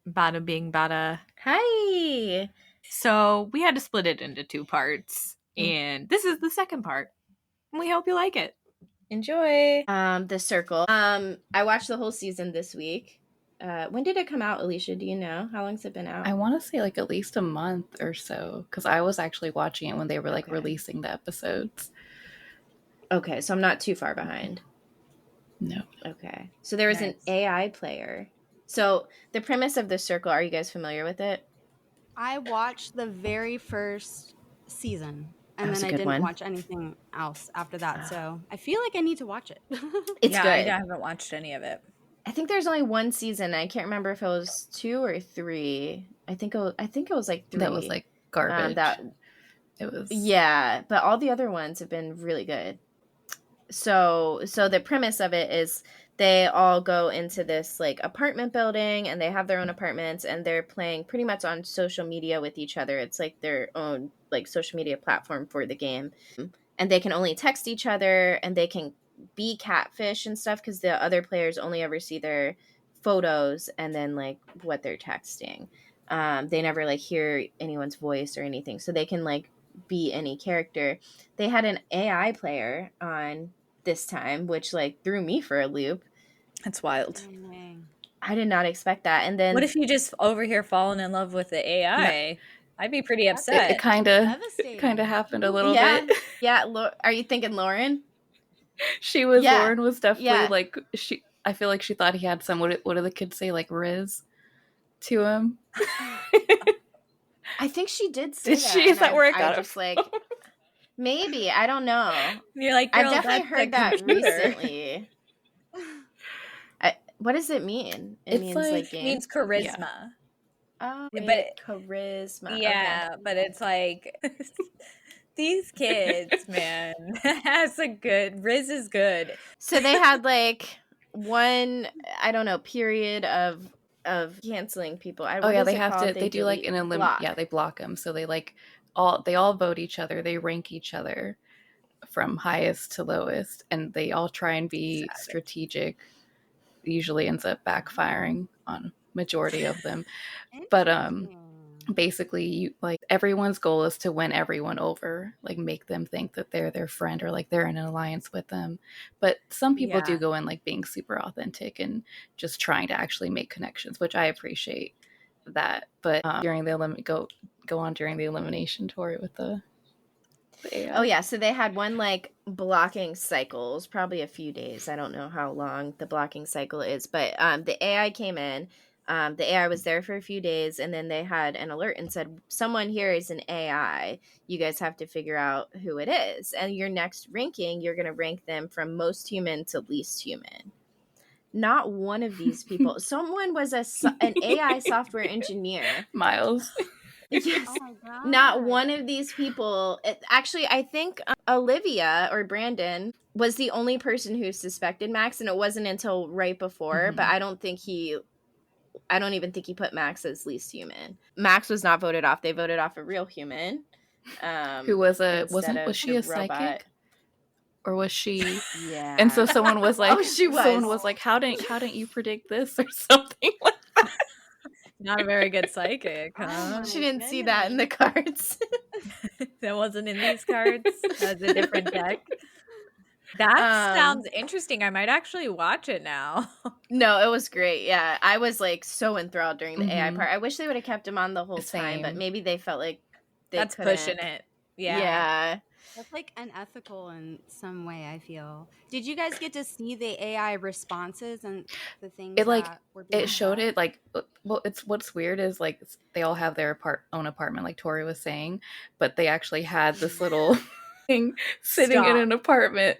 Bada Bing Bada. Hi. So we had to split it into two parts, and this is the second part. And we hope you like it. Enjoy. The Circle. I watched the whole season this week. When did it come out, Alicia? Do you know? How long's it been out? I want to say like at least a month or so, because I was actually watching it when they were like releasing the episodes. Okay, so I'm not too far behind. No. Okay. So there was an AI player. So the premise of The Circle, are you guys familiar with it? I watched the very first season, and then I didn't watch anything else after that. So I feel like I need to watch it. It's good. I haven't watched any of it. I think there's only one season. I can't remember if it was 2 or 3. I think it was like 3. That was like garbage. It was. Yeah, but all the other ones have been really good. So the premise of it is they all go into this like apartment building, and they have their own apartments, and they're playing pretty much on social media with each other. It's like their own like social media platform for the game, and they can only text each other, and they can be catfish and stuff because the other players only ever see their photos and then like what they're texting. They never like hear anyone's voice or anything, so they can like be any character. They had an AI player on this time, which like threw me for a loop. That's wild. I did not expect that. And then what if you just over here falling in love with the AI? No. I'd be pretty upset. It kind of happened a little bit. Yeah. Are you thinking Lauren? Lauren was definitely like I feel like she thought he had some. What do the kids say? Like Riz to him. I think she did say that. Did she? Is that where it got just like maybe, I don't know. You're like, I've definitely heard that recently. What does it mean? It means charisma. Yeah. Oh, but charisma. Yeah, okay. But it's like these kids, man. Riz is good. So they had like one, I don't know, period of canceling people. They have to. They do like an block. Yeah, they block them. So they like they all vote each other. They rank each other from highest to lowest, and they all try and be strategic. Usually ends up backfiring on majority of them. But basically you like everyone's goal is to win everyone over, like make them think that they're their friend or like they're in an alliance with them. But some people do go in like being super authentic and just trying to actually make connections, which I appreciate that. But during the go on during the elimination tour with the AI. Oh yeah, so they had one like blocking cycles, probably a few days. I don't know how long the blocking cycle is, but the AI came in. The AI was there for a few days, and then they had an alert and said, someone here is an AI. You guys have to figure out who it is. And your next ranking, you're going to rank them from most human to least human. Not one of these people. Someone was an AI software engineer. Miles. Yes. Oh not one of these people. Actually, I think Olivia or Brandon was the only person who suspected Max, and it wasn't until right before. But I don't even think he put Max as least human. Max was not voted off. They voted off a real human. Who was was she a robot. Psychic? Or was she? Yeah. And so someone was like, she was. Someone was like, how didn't you predict this or something like that? Not a very good psychic, huh? She didn't see that in the cards. That wasn't in these cards. That was a different deck. That sounds interesting. I might actually watch it now. No, it was great. Yeah, I was like so enthralled during the AI part. I wish they would have kept him on the whole time, but maybe they felt like that's pushing it. Yeah. That's like unethical in some way, I feel. Did you guys get to see the AI responses and the things it showed it like, well, what's weird is like they all have their own apartment, like Tori was saying, but they actually had this little thing sitting in an apartment.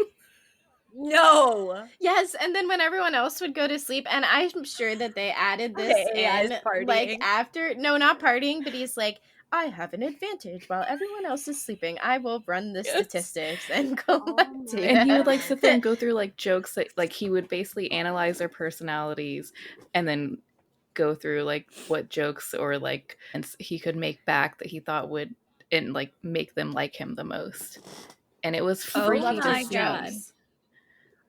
No. Yes, and then when everyone else would go to sleep, and I'm sure that they added this in, like after, no, not partying, but he's like, I have an advantage while everyone else is sleeping. I will run the statistics and collect data. And he would like sit there and go through like jokes that like he would basically analyze their personalities and then go through like what jokes or like he could make back that he thought would and like make them like him the most. And it was freaky to see.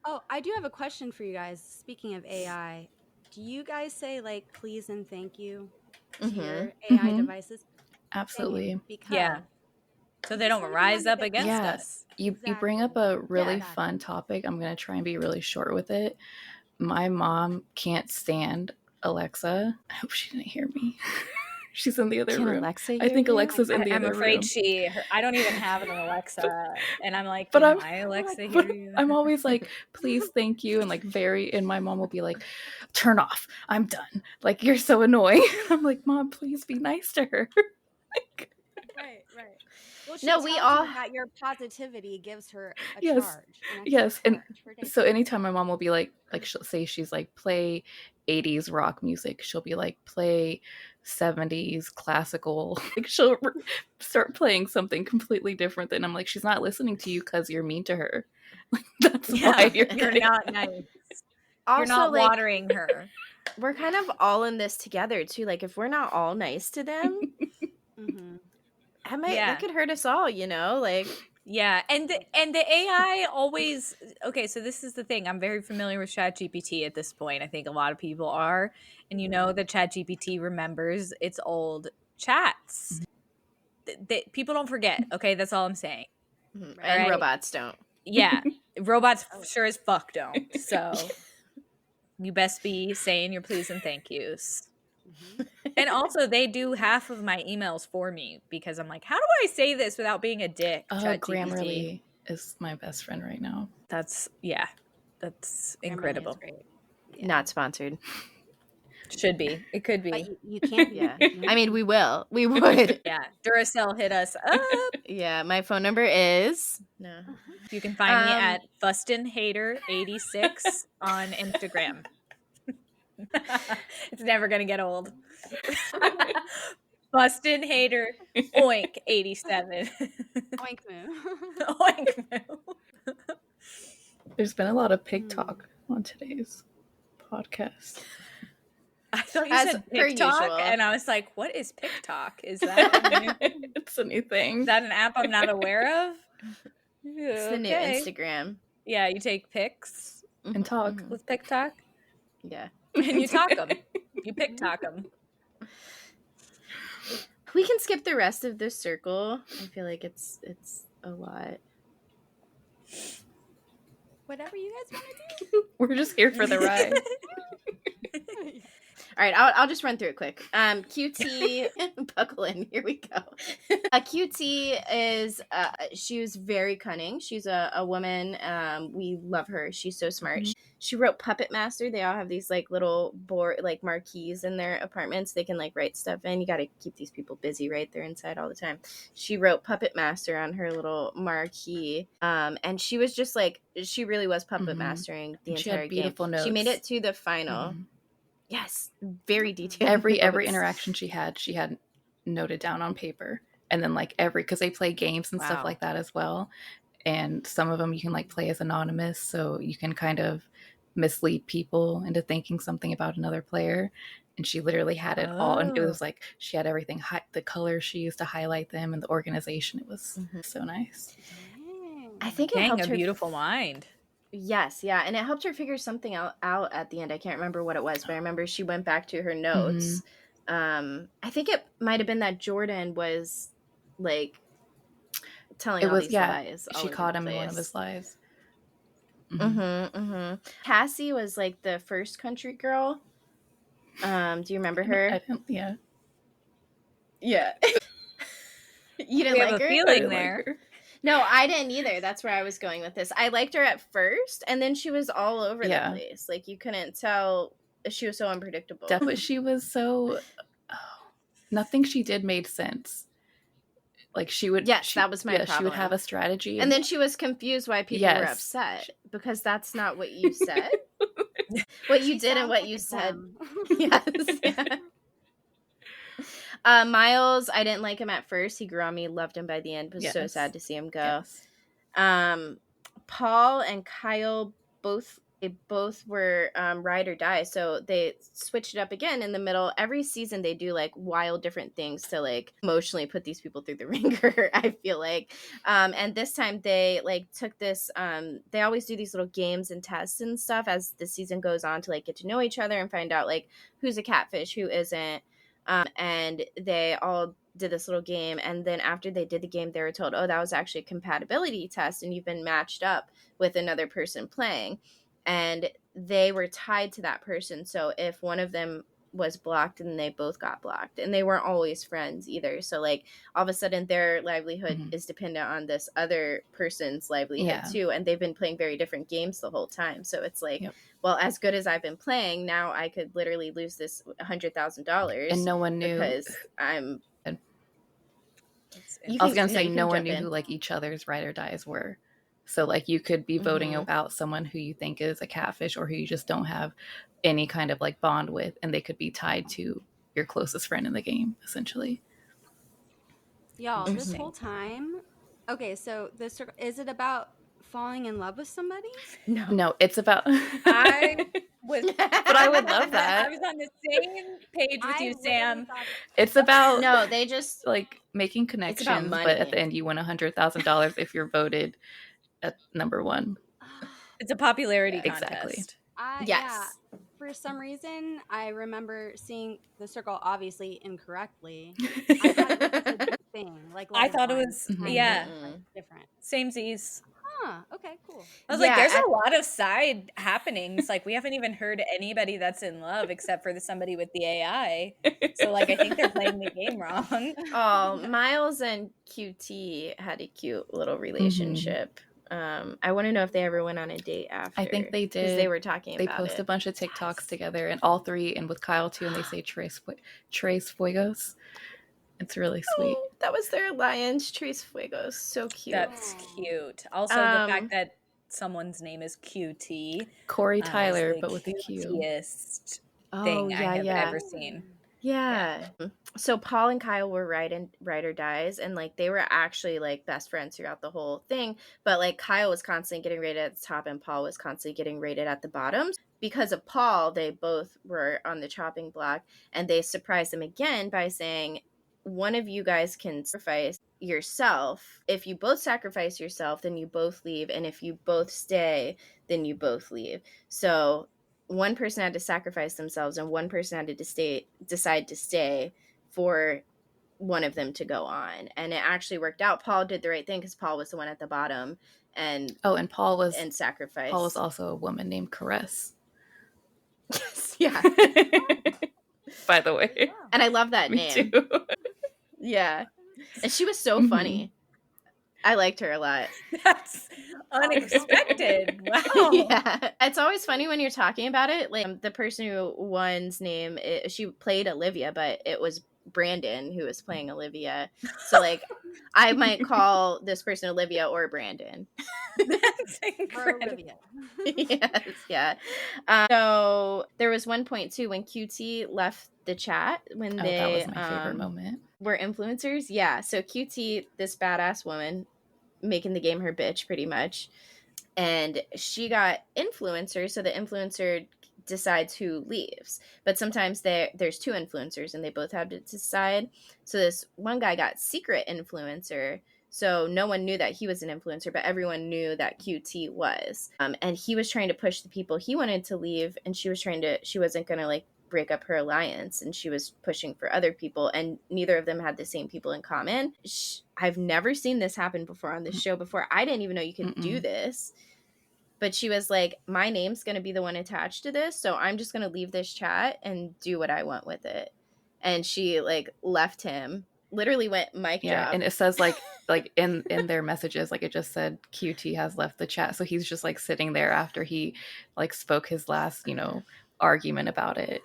Oh, I do have a question for you guys. Speaking of AI, do you guys say like please and thank you to your AI devices? Absolutely. Because so they don't rise up against us. You bring up a really fun topic. I'm going to try and be really short with it. My mom can't stand Alexa. I hope she didn't hear me. She's in the other room. Alexa I think Alexa's in the other room. I'm afraid I don't even have an Alexa. And I'm like, my Alexa hear you? I'm always like, please, thank you. And like and my mom will be like, turn off. I'm done. Like, you're so annoying. I'm like, Mom, please be nice to her. Right. Well, we all that your positivity gives her a charge. Yes. And so anytime my mom will be like she'll say she's like, play 80s rock music. She'll be like, play 70s classical. Like she'll start playing something completely different. And I'm like, she's not listening to you because you're mean to her. Like, that's why you're not nice. Also, you're not watering her. We're kind of all in this together too. Like if we're not all nice to them, that could hurt us all, you know? Like and the AI always so this is the thing. I'm very familiar with ChatGPT at this point. I think a lot of people are. And you know that ChatGPT remembers its old chats. People don't forget, okay? That's all I'm saying. Mm-hmm. And right? Robots don't. Yeah. Robots sure as fuck don't. So you best be saying your please and thank yous. And also they do half of my emails for me because I'm like, how do I say this without being a dick? Grammarly is my best friend right now. That's incredible. Yeah. Not sponsored. Should be. It could be. But you can't be. Yeah. I mean, we will. We would. Yeah. Duracell hit us up. Yeah. My phone number is. No. You can find me at FustinHater86 on Instagram. It's never going to get old. FustinHater oink 87. Oink moo. Oink moo. There's been a lot of pig talk on today's podcast. I thought you said TikTok, and I was like, what is TikTok? Is that it's a new thing. Is that an app I'm not aware of? It's the new Instagram. Yeah, you take pics and talk with TikTok. Yeah. And you talk them. You TikTok them. We can skip the rest of this circle. I feel like it's a lot. Whatever you guys want to do. We're just here for the ride. All right, I'll just run through it quick. QT, buckle in. Here we go. QT is she was very cunning. She's a woman. We love her. She's so smart. Mm-hmm. She wrote Puppet Master. They all have these like little board like marquees in their apartments. They can like write stuff in. You got to keep these people busy, right? They're inside all the time. She wrote Puppet Master on her little marquee. And she was just like she really was puppet mastering the entire game. Notes. She made it to the final. Mm-hmm. Yes, very detailed. Every interaction she had noted down on paper, and then like because they play games and stuff like that as well. And some of them you can like play as anonymous, so you can kind of mislead people into thinking something about another player. And she literally had it all, and it was like she had everything, the colors she used to highlight them, and the organization. It was so nice. I think it helped a beautiful mind. Yes, yeah, and it helped her figure something out at the end. I can't remember what it was, but I remember she went back to her notes. Mm-hmm. I think it might have been that Jordan was like telling all these lies. She caught him in one of his lies. Cassie was like the first country girl. Do you remember her? I didn't, yeah. You didn't like her? Feeling there. Like no, I didn't either. That's where I was going with this. I liked her at first, and then she was all over the place. Like, you couldn't tell. She was so unpredictable. But she was so... nothing she did made sense. Like, she would... Yes, that was my problem. She would have a strategy. And then she was confused why people were upset. Because that's not what you said. What you did and what you said. Yes. Yeah. Miles, I didn't like him at first. He grew on me, loved him by the end. It was so sad to see him go. Yes. Paul and Kyle both they both were ride or die, so they switched it up again in the middle. Every season they do like wild different things to like emotionally put these people through the ringer, I feel like. And this time they like took this they always do these little games and tests and stuff as the season goes on to like get to know each other and find out like who's a catfish, who isn't. And they all did this little game, and then after they did the game they were told, oh, that was actually a compatibility test and you've been matched up with another person playing. And they were tied to that person, so if one of them was blocked, then they both got blocked, and they weren't always friends either, so like all of a sudden their livelihood is dependent on this other person's livelihood too, and they've been playing very different games the whole time. So it's like, well, as good as I've been playing, now I could literally lose this $100,000 and no one knew because I'm I was gonna say no one knew who like each other's ride or dies were. So like you could be voting about someone who you think is a catfish or who you just don't have any kind of like bond with, and they could be tied to your closest friend in the game, essentially. Y'all, this whole time, okay, so is it about falling in love with somebody? No, it's about I was but I would love that. I was on the same page with you, Sam. It's about no, they just like making connections, but at the end you win $100,000 if you're voted at number one. It's a popularity contest. Exactly. yes. Yeah. For some reason, I remember seeing the circle obviously incorrectly. I thought it was a big thing. Like I thought it was different. Samesies. Huh. Okay. Cool. I was like, there's a lot of side happenings. Like we haven't even heard anybody that's in love except for somebody with the AI. So like I think they're playing the game wrong. Oh, Miles and QT had a cute little relationship. I want to know if they ever went on a date after. I think they did. Because they were talking about it. They post a bunch of TikToks together, and all three, and with Kyle too, and they say Tres Fuegos. It's really sweet. Oh, that was their alliance, Tres Fuegos. So cute. That's cute. Also, the fact that someone's name is QT. Corey Tyler, but with a Q. Cutest thing I have ever seen. Yeah. So Paul and Kyle were ride or dies, and like they were actually like best friends throughout the whole thing. But like Kyle was constantly getting rated at the top, and Paul was constantly getting rated at the bottom. Because of Paul, they both were on the chopping block, and they surprised him again by saying, one of you guys can sacrifice yourself. If you both sacrifice yourself, then you both leave, and if you both stay, then you both leave. So one person had to sacrifice themselves, and one person had to decide to stay for one of them to go on. And it actually worked out. Paul did the right thing because Paul was the one at the bottom, and Paul was sacrificed. Paul was also a woman named Caress. Yeah. By the way. And I love that name. Too. Yeah. And she was so funny. I liked her a lot. That's unexpected. Wow. Yeah. It's always funny when you're talking about it. Like the person who won's name, she played Olivia, but it was Brandon who was playing Olivia. So like I might call this person Olivia or Brandon. That's incredible. Yes, yeah. So there was one point too when QT left the chat when they that was my favorite moment. Were influencers. Yeah. So QT, this badass woman, making the game her bitch pretty much, and she got influencers, so the influencer decides who leaves, but sometimes there's two influencers and they both have to decide. So this one guy got secret influencer, so no one knew that he was an influencer, but everyone knew that QT was, and he was trying to push the people he wanted to leave, and she wasn't gonna like break up her alliance, and she was pushing for other people, and neither of them had the same people in common. I've never seen this happen before on this show before. I didn't even know you could do this, but she was like, my name's going to be the one attached to this, so I'm just going to leave this chat and do what I want with it. And she like left him, literally went mic drop. And it says like in their messages, like it just said QT has left the chat, so he's just like sitting there after he like spoke his last argument about it.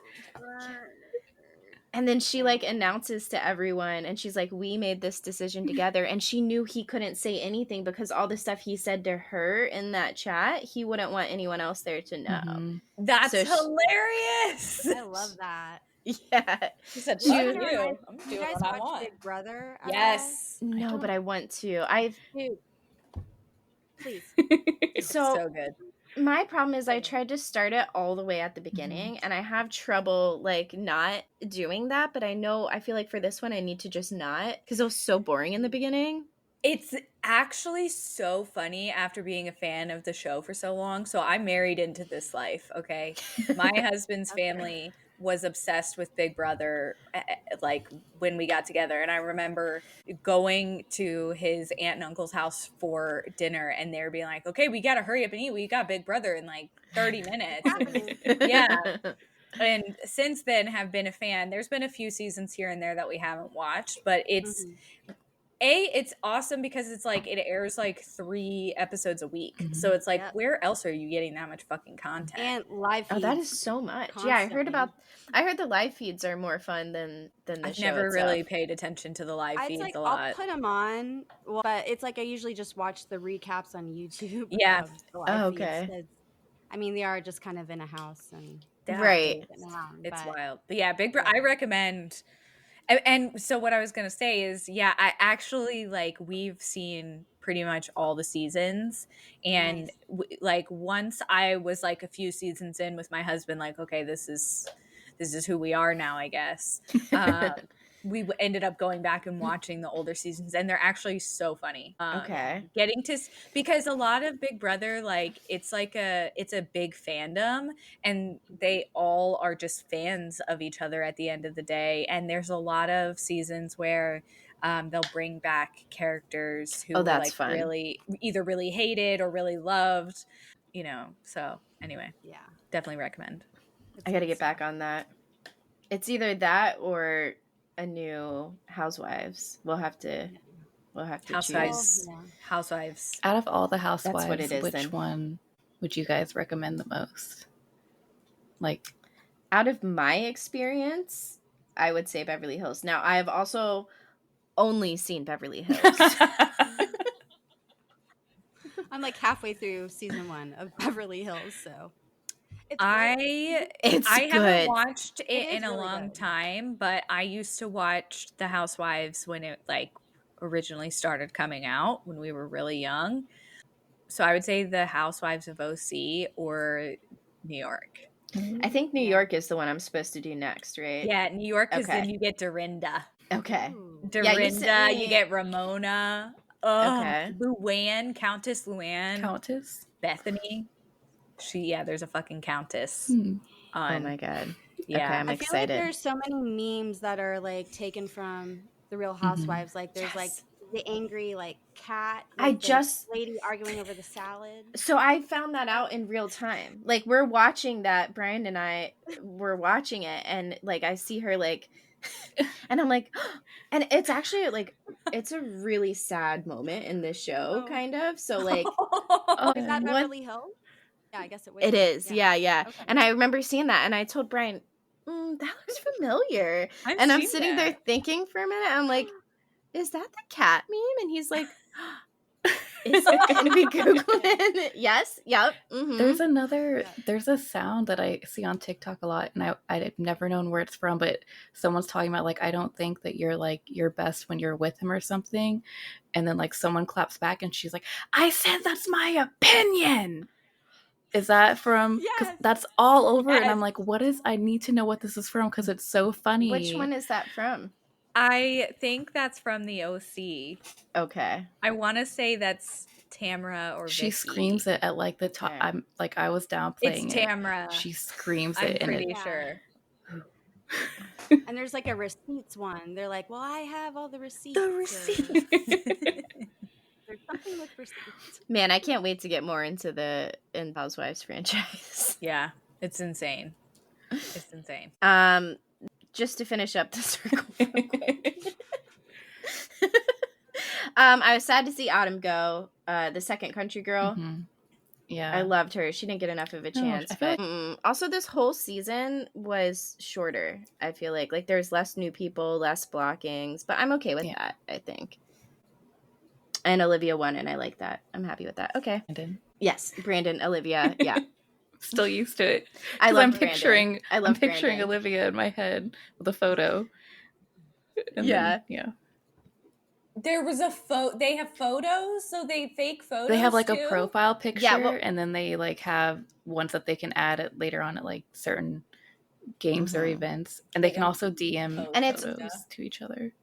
And then she like announces to everyone, and she's like, we made this decision together, and she knew he couldn't say anything because all the stuff he said to her in that chat, he wouldn't want anyone else there to know. That's hilarious. I love that. Yeah. She said, you I'm guys doing what I watch want. Big Brother? Yes. No, but I want to. Dude, please. So so good. My problem is I tried to start it all the way at the beginning, and I have trouble like not doing that. But I feel like for this one, I need to just not, because it was so boring in the beginning. It's actually so funny after being a fan of the show for so long. So I married into this life, okay? My husband's family was obsessed with Big Brother like when we got together, and I remember going to his aunt and uncle's house for dinner, and they're being like, okay, we gotta hurry up and eat, we got Big Brother in like 30 minutes. Yeah. And since then have been a fan. There's been a few seasons here and there that we haven't watched, but it's it's awesome because it's like it airs like 3 episodes a week. So it's like, where else are you getting that much fucking content? And live feeds. Oh, that is so much. Constantly. Yeah, I heard the live feeds are more fun than the I've show never itself. really paid attention to the live feeds a lot. I'll put them on, but it's like I usually just watch the recaps on YouTube. Yeah. Okay. Feeds, I mean, they are just kind of in a house and right. It's wild. But yeah, Big Brother, I recommend. And so what I was going to say is, yeah, I actually like we've seen pretty much all the seasons. And like once I was like a few seasons in with my husband, like, okay, this is who we are now, I guess. We ended up going back and watching the older seasons, and they're actually so funny. Because a lot of Big Brother, like it's a big fandom, and they all are just fans of each other at the end of the day. And there's a lot of seasons where they'll bring back characters who were like fun. really hated or really loved, so anyway, definitely recommend. I gotta get back on that. It's either that or a new Housewives. We'll have to choose. Housewives. Out of all the Housewives, that's what it is, which one would you guys recommend the most? Like, out of my experience, I would say Beverly Hills. Now, I have also only seen Beverly Hills. I'm like halfway through season 1 of Beverly Hills, so I haven't watched it in a long time, but I used to watch The Housewives when it like originally started coming out when we were really young. So I would say The Housewives of OC or New York. I think New York is the one I'm supposed to do next, right? Yeah, New York, because then you get Dorinda. Okay. Dorinda, you get Ramona. Okay. Luann, Countess Luann. Countess? Bethany. There's a fucking countess. Oh my god. Yeah. Okay, I'm excited. I feel like there's so many memes that are like taken from the Real Housewives. Like there's like the angry like cat. Lady arguing over the salad. So I found that out in real time. Like we're watching that, Brian and I were watching it, and like I see her like and I'm like and it's actually like it's a really sad moment in this show, kind of. So like is that Beverly Hills? Yeah, I guess it would. It is. Yeah. Okay. And I remember seeing that, and I told Brian, that looks familiar. I'm sitting there thinking for a minute. I'm like, is that the cat meme? And he's like, is it going to be Googling? Yes. Yep. Mm-hmm. There's a sound that I see on TikTok a lot, and I've never known where it's from, but someone's talking about like, I don't think that you're like your best when you're with him or something. And then like someone claps back and she's like, I said that's my opinion. Is that from? Because that's all over, and I'm like, I need to know what this is from because it's so funny. Which one is that from? I think that's from the OC. Okay. I want to say that's Tamra or she Vicky. Screams it at like the top. I'm like, I was downplaying it's Tamra. She screams I'm it. pretty sure. And there's like a receipts one. They're like, well, I have all the receipts. The receipts. There's something with receipts. Man, I can't wait to get more into the Housewives franchise. Yeah, it's insane. It's insane. Just to finish up the circle. I was sad to see Autumn go. The second country girl. Mm-hmm. Yeah, I loved her. She didn't get enough of a chance. Also, this whole season was shorter. I feel like there's less new people, less blockings, but I'm okay with that. I think. And Olivia won, and I like that. I'm happy with that. Okay. Brandon. Yes, Brandon, Olivia. Yeah. Still used to it. I'm picturing Olivia in my head with a photo. And then. There was they have photos, so they fake photos. They have like too? a profile picture, and then they like have ones that they can add it later on at like certain games or events, and they can also DM and photos to each other.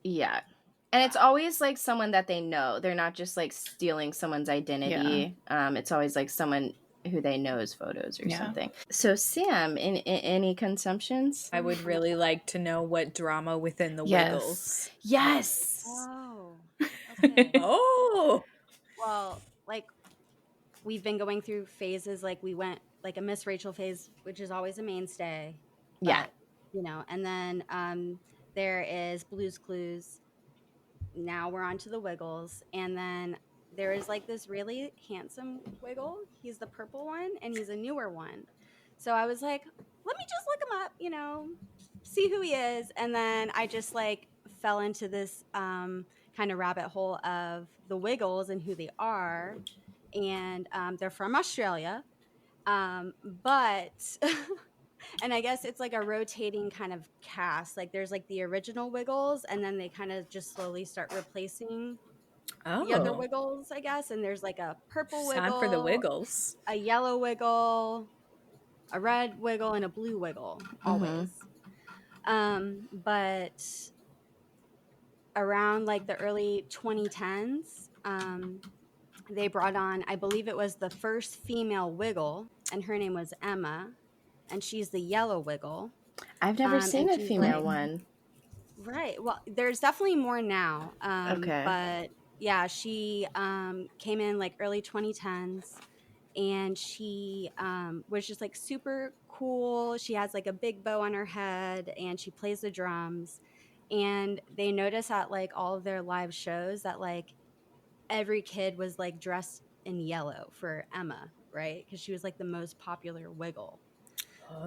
Yeah. And it's always like someone that they know. They're not just like stealing someone's identity. Yeah. It's always like someone who they know's photos or something. So Sam, in any consumptions? I would really like to know what drama within the Wiggles. Yes. Oh. Okay. Oh. Well, like we've been going through phases. Like we went like a Miss Rachel phase, which is always a mainstay. But, yeah. You know, and then there is Blue's Clues. Now we're on to the Wiggles, and then there is like this really handsome Wiggle. He's the purple one, and he's a newer one. So I was like, let me just look him up, you know, see who he is. And then I just like fell into this kind of rabbit hole of the Wiggles and who they are. And they're from Australia. But and I guess it's like a rotating kind of cast. Like there's like the original Wiggles, and then they kind of just slowly start replacing the other Wiggles, I guess. And there's like a purple Wiggle, time for the Wiggles, a yellow Wiggle, a red Wiggle, and a blue Wiggle always. But around like the early 2010s, they brought on, I believe it was the first female Wiggle, and her name was Emma. And she's the yellow Wiggle. I've never seen a female one. Right. Well, there's definitely more now. Okay. But yeah, she came in like early 2010s, and she was just like super cool. She has like a big bow on her head, and she plays the drums. And they notice at like all of their live shows that like every kid was like dressed in yellow for Emma, right? Because she was like the most popular Wiggle.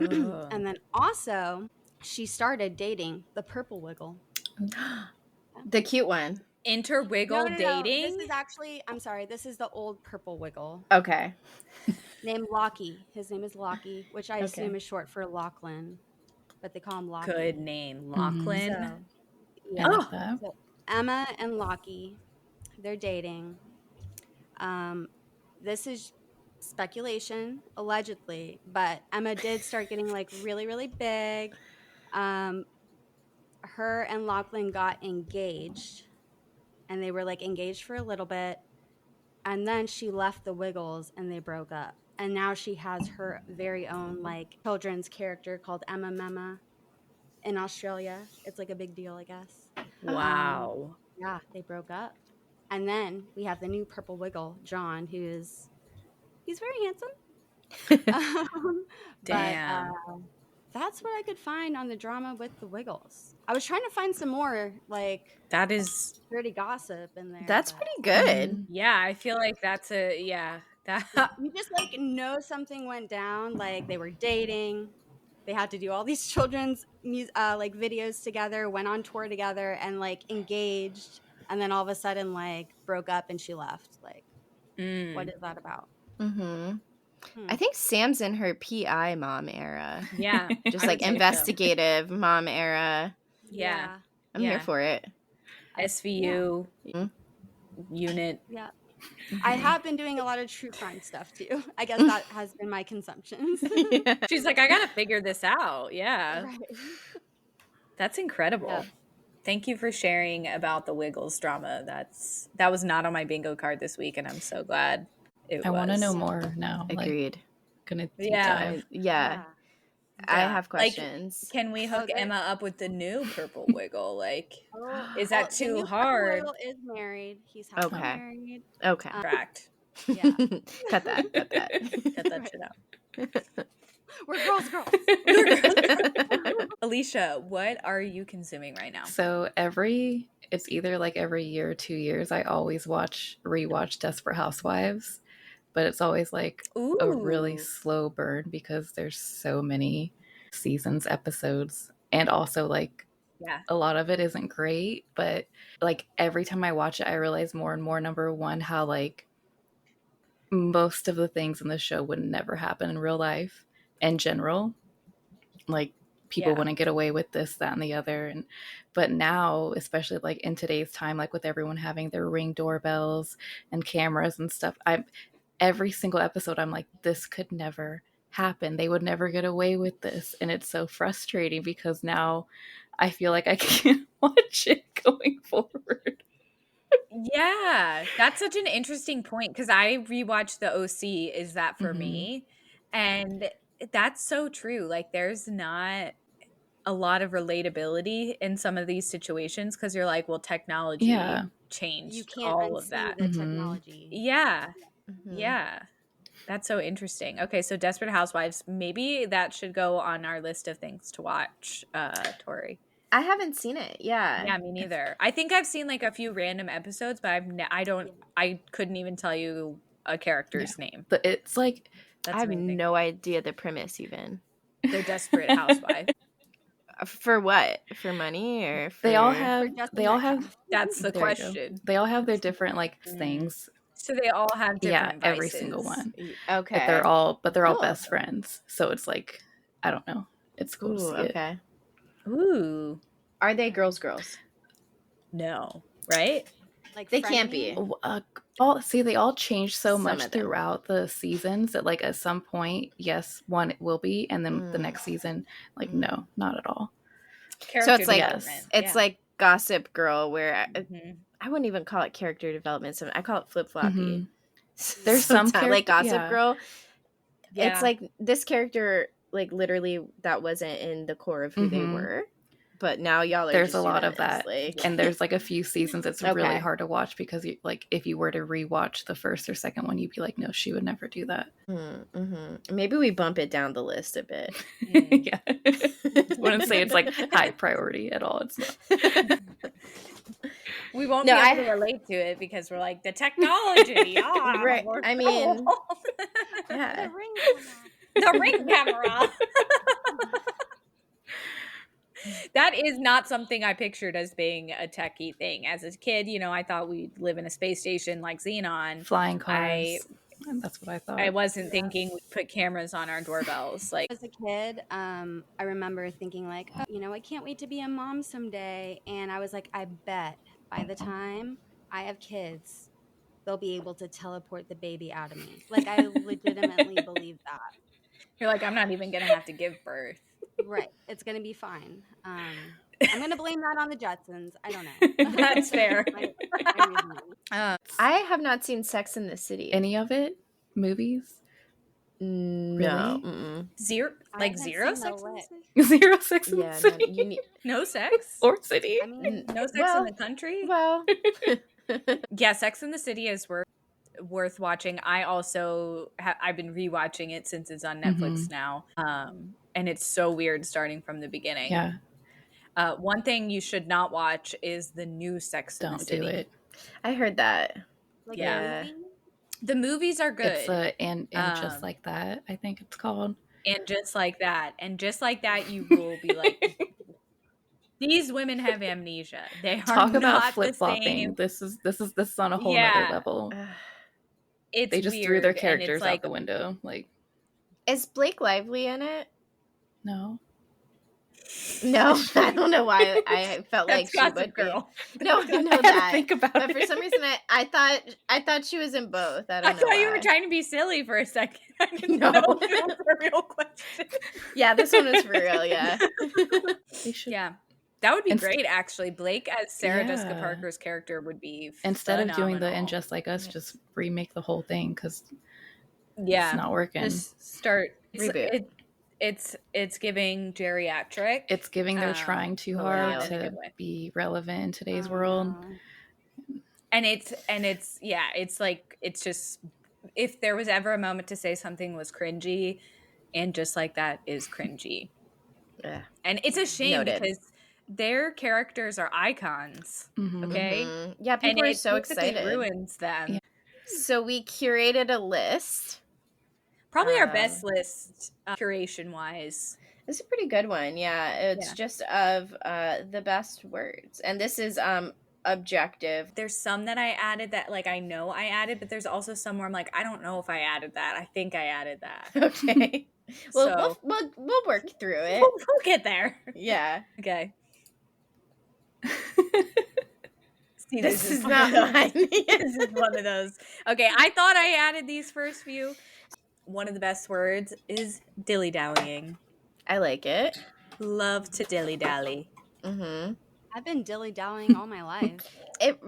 And then also she started dating the purple Wiggle. The cute one. Inter-Wiggle dating? This is actually, I'm sorry, this is the old purple Wiggle. Okay. Named Lockie. His name is Lockie, which I assume is short for Lachlan, but they call him Lockie. Good name, Lachlan. So, yeah. So Emma and Lockie, they're dating. This is speculation, allegedly, but Emma did start getting like really, really big. Her and Lachlan got engaged, and they were like engaged for a little bit, and then she left the Wiggles and they broke up. And now she has her very own like children's character called Emma Memma in Australia. It's like a big deal, I guess. Wow. Yeah, they broke up. And then we have the new purple Wiggle, John, he's very handsome. Damn. But, that's what I could find on the drama with the Wiggles. I was trying to find some more like that is dirty gossip in there. That's pretty good. Yeah, I feel like that's that you just like know something went down, like they were dating. They had to do all these children's like videos together, went on tour together, and like engaged, and then all of a sudden like broke up and she left. Like, what is that about? I think Sam's in her PI mom era. Yeah. Just like investigative mom era. Yeah. I'm here for it. SVU unit. Yeah. I have been doing a lot of true crime stuff too. I guess that has been my consumptions. She's like, I gotta figure this out. Yeah. Right. That's incredible. Yeah. Thank you for sharing about the Wiggles drama. That was not on my bingo card this week, and I'm so glad I want to know more now. Agreed. Like, gonna deep dive. Yeah. I have questions. Like, can we hook Emma up with the new purple Wiggle? Like, is that too hard? Wiggle is married. He's happily married. Okay. Correct. Yeah. Cut that. Cut that shit out. We're girls. Alisha, what are you consuming right now? So it's either like every year or 2 years, I always rewatch Desperate Housewives. But it's always like a really slow burn because there's so many seasons, episodes. And also like a lot of it isn't great. But like every time I watch it, I realize more and more, number one, how like most of the things in the show would never happen in real life in general. Like people wouldn't get away with this, that, and the other. But now, especially like in today's time, like with everyone having their Ring doorbells and cameras and stuff, every single episode I'm like, this could never happen. They would never get away with this. And it's so frustrating because now I feel like I can't watch it going forward. Yeah, that's such an interesting point because I rewatched the OC. Is that for me? And that's so true. Like, there's not a lot of relatability in some of these situations because you're like, well, technology changed you can't all of that. The technology. Yeah. Yeah. That's so interesting. Okay, so Desperate Housewives, maybe that should go on our list of things to watch, Tori. I haven't seen it. Yeah. Yeah, me neither. I think I've seen like a few random episodes, but I couldn't even tell you a character's name. But it's like, I have no idea the premise even. The Desperate Housewives. For what? For money or for... They all have that's the question. They all have their different like things. So they all have different vices. Every single one. Okay. But they're all best friends. So it's like, I don't know. It's cool to see okay. it. Ooh. Are they girls? No. Right? Like they can't be. They all change so much throughout the seasons that like at some point, yes, one will be, and then the next season, like no, not at all. So it's like like Gossip Girl, where I wouldn't even call it character development. So I call it flip floppy. There's some like Gossip Girl. Yeah. It's like this character, like literally, that wasn't in the core of who they were. But now y'all are. There's a lot of that, and there's like a few seasons it's really hard to watch because you, like if you were to rewatch the first or second one, you'd be like, no, she would never do that. Maybe we bump it down the list a bit. Yeah, I wouldn't say it's like high priority at all. It's not. We won't be able to relate to it because we're like the technology. Right. I mean, yeah, the ring camera. That is not something I pictured as being a techie thing. As a kid, I thought we'd live in a space station like Xenon. Flying cars. That's what I thought. I wasn't thinking we'd put cameras on our doorbells. Like as a kid, I remember thinking like, I can't wait to be a mom someday. And I was like, I bet by the time I have kids, they'll be able to teleport the baby out of me. Like I legitimately believe that. You're like, I'm not even going to have to give birth. Right. It's going to be fine. I'm going to blame that on the Jetsons. I don't know. That's fair. I have not seen Sex in the City. Any of it? Movies? No. Really? Zero sex? Zero sex in the city? No, you need... No sex? Or city? I mean, no sex in the country? Well. Yeah, Sex in the City is worth watching. I also I've been rewatching it since it's on Netflix now. And it's so weird starting from the beginning. Yeah. One thing you should not watch is the new Sex in the City. Don't do it. I heard that. like The movies are good. It's and Just Like That, I think it's called. And Just Like That. And Just Like That, you will be like, these women have amnesia. They are Talk not about the flip-flopping. same. This is on a whole other level. They just threw their characters out the window. Like, is Blake Lively in it? No, I don't know why I felt like she would girl. Be. No, I know that. Think about but it. for some reason, I thought she was in both. I don't know. thought you were trying to be silly for a second. I didn't No. know if it was a real question. Yeah, this one is for real. Yeah. Yeah. That would be great, actually. Blake as Sarah Jessica Parker's character would be instead phenomenal. of doing the And Just Like Us, just remake the whole thing because it's not working. Just start reboot. It's giving geriatric. It's giving they're trying too hard to be relevant in today's world. And it's like, it's just, if there was ever a moment to say something was cringy, And Just Like That is cringy. Yeah. And it's a shame because their characters are icons. Okay. Yeah, people and are so excited. Ruins them. Yeah. So we curated a list. Probably our best list, curation wise. It's a pretty good one. Yeah, it's just of the best words, and this is objective. There's some that I added that like I know I added, but there's also some where I'm like, I don't know if I added that. I think I added that. Okay. Well, So we'll work through it. we'll get there. Yeah. Okay. See, This is not mine. This is one of those. Okay, I thought I added these first few. One of the best words is dilly-dallying. I like it. Love to dilly-dally. Mm-hmm. I've been dilly-dallying all my life. It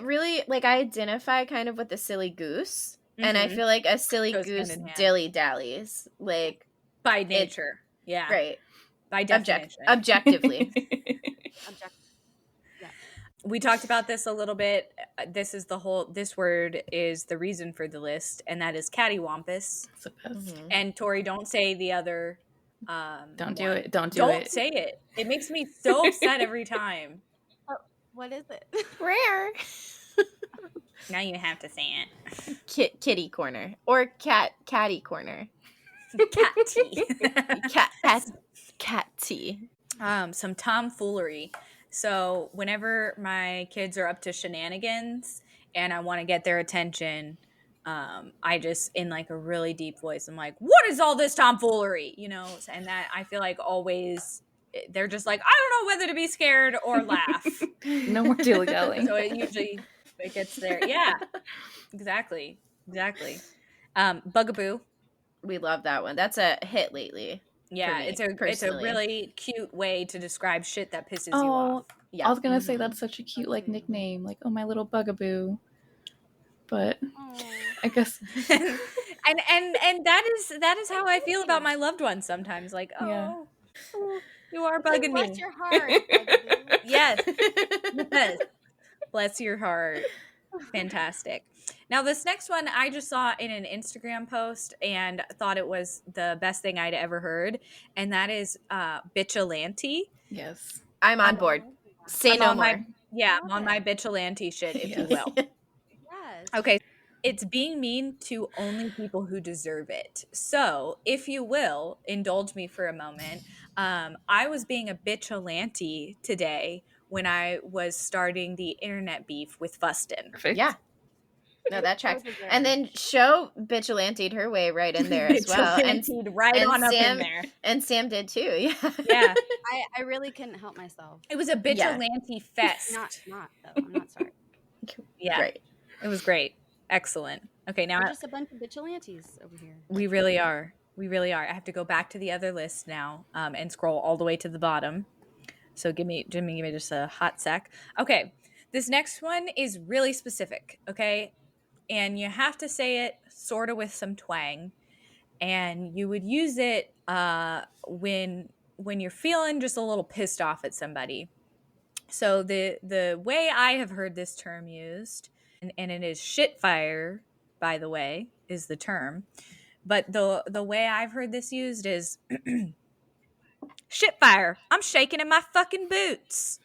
really, like, I identify kind of with a silly goose, and I feel like a silly Goes goose hand in hand. dilly-dallies, like, By nature. Yeah. right. By definition. Objectively. We talked about this a little bit. This word is the reason for the list, and that is cattywampus. It's the best. And Tori, don't say the other Don't do it. Don't say it. It makes me so upset every time. What is it? Rare. Now you have to say it. Kitty corner. Or catty corner. Catty. Catty. Some tomfoolery. So whenever my kids are up to shenanigans and I want to get their attention, I just, in like a really deep voice, I'm like, what is all this tomfoolery? You know, and that I feel like always they're just like, I don't know whether to be scared or laugh. No more dilly-dallying. So it gets there. Yeah, exactly. Bugaboo. We love that one. That's a hit lately. Yeah, me, it's a really cute way to describe shit that pisses you off. Yeah. I was gonna say that's such a cute like nickname, like, oh, my little bugaboo. But I guess and that is how I feel about my loved ones sometimes. Like, oh, you are bugging me. Bless your heart. Yes. Bless your heart. Fantastic. Now, this next one I just saw in an Instagram post and thought it was the best thing I'd ever heard, and that is bitchalante. yes. I'm on board. Say no more. I'm on my bitchalante shit, if you will. Yes. Okay. It's being mean to only people who deserve it. So, if you will, indulge me for a moment. I was being a bitchalante today when I was starting the internet beef with Fustin. Perfect. Yeah. No, that tracks. And then Show bitchalante'd her way right in there as well. And on up in there. And Sam did too. Yeah. Yeah. I really couldn't help myself. It was a bitchalante fest. Not though. I'm not sorry. Yeah. Great. It was great. Excellent. Okay, now We're just a bunch of bichalantes over here. We really are. I have to go back to the other list now and scroll all the way to the bottom. So give me just a hot sec. Okay, this next one is really specific, okay? And you have to say it sort of with some twang. And you would use it when you're feeling just a little pissed off at somebody. So the way I have heard this term used, and it is shitfire, by the way, is the term. But the way I've heard this used is shitfire. I'm shaking in my fucking boots.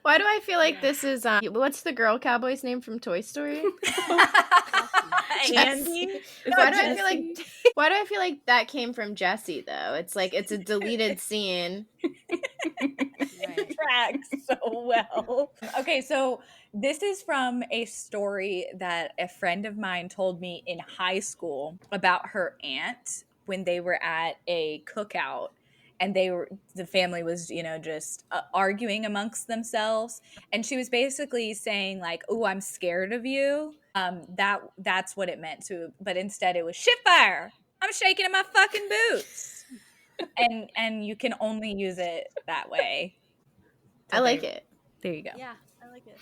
Why do I feel like this is what's the girl cowboy's name from Toy Story? Andy? Why do I feel like that came from Jessie though? It's like it's a deleted scene. It tracks so well. Okay, so this is from a story that a friend of mine told me in high school about her aunt when they were at a cookout. And the family was, just arguing amongst themselves. And she was basically saying like, "Oh, I'm scared of you." That's what it meant to. But instead it was shitfire. I'm shaking in my fucking boots. and you can only use it that way. So I like it. There you go. Yeah, I like it.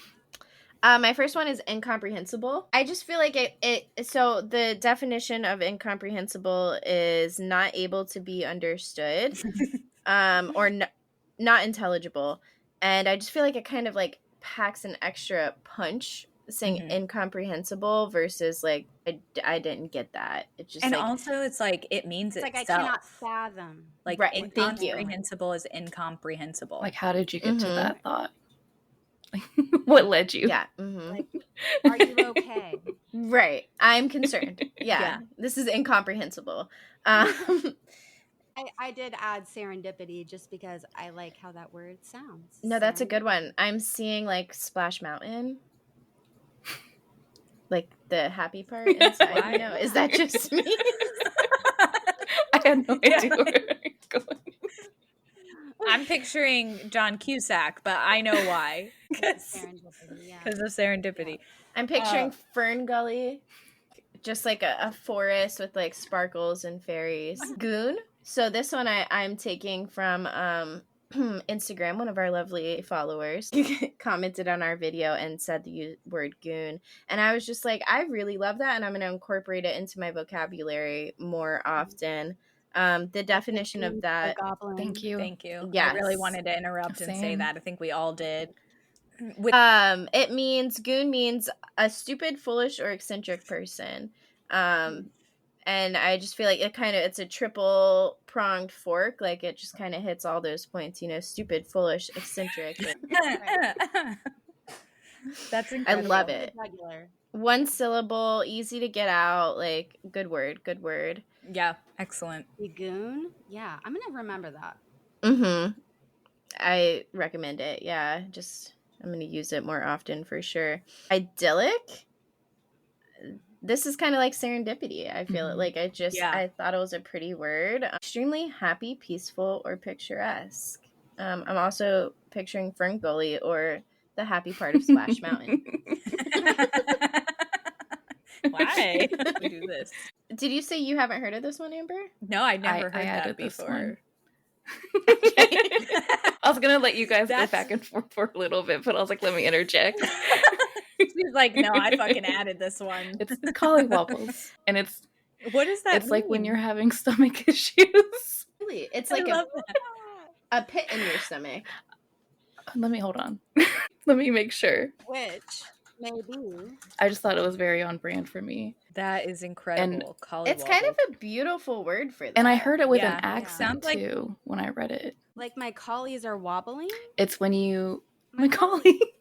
My first one is incomprehensible. I just feel like so the definition of incomprehensible is not able to be understood, or not intelligible. And I just feel like it kind of like packs an extra punch saying incomprehensible versus like, I didn't get that. It's just, and like, also it's like, it means it's itself. like I cannot fathom. Like, right, incomprehensible is incomprehensible. Like, how did you get to that thought? What led you? Yeah. Like, are you okay? Right. I'm concerned. Yeah. This is incomprehensible. I did add serendipity just because I like how that word sounds. No, that's a good one. I'm seeing like Splash Mountain. Like the happy part inside, is that just me? I had no idea where it's going. I'm picturing John Cusack, but I know why. Because of serendipity. Yeah. I'm picturing Fern Gully, just like a forest with like sparkles and fairies. Goon. So this one I'm taking from Instagram. One of our lovely followers commented on our video and said the word goon, and I was just like, I really love that, and I'm going to incorporate it into my vocabulary more often. The definition of that. Thank you. Yes. I really wanted to interrupt and say that. I think we all did. It means, goon means a stupid, foolish, or eccentric person. And I just feel like it's a triple pronged fork. Like it just kind of hits all those points, stupid, foolish, eccentric. That's incredible. I love it. One syllable, easy to get out. Like good word. Yeah, excellent. The goon. Yeah, I'm gonna remember that. I recommend it. Yeah, I'm gonna use it more often for sure. Idyllic. This is kind of like serendipity. I feel it. Like I thought it was a pretty word. Extremely happy, peaceful, or picturesque. I'm also picturing Fern Gully or the happy part of Splash Mountain. Why we do this? Did you say you haven't heard of this one, Amber? No, I'd never heard that before. I was gonna let you guys go back and forth for a little bit, but I was like, let me interject. She's like, no, I fucking added this one. It's collywobbles, and what does that? It's mean? like when you're having stomach issues. Really, it's like a pit in your stomach. Let me hold on. Let me make sure. Which maybe. I just thought it was very on brand for me. That is incredible. It's kind of a beautiful word for that. And I heard it with an accent Sounds too when I read it. Like my collies are wobbling? It's when you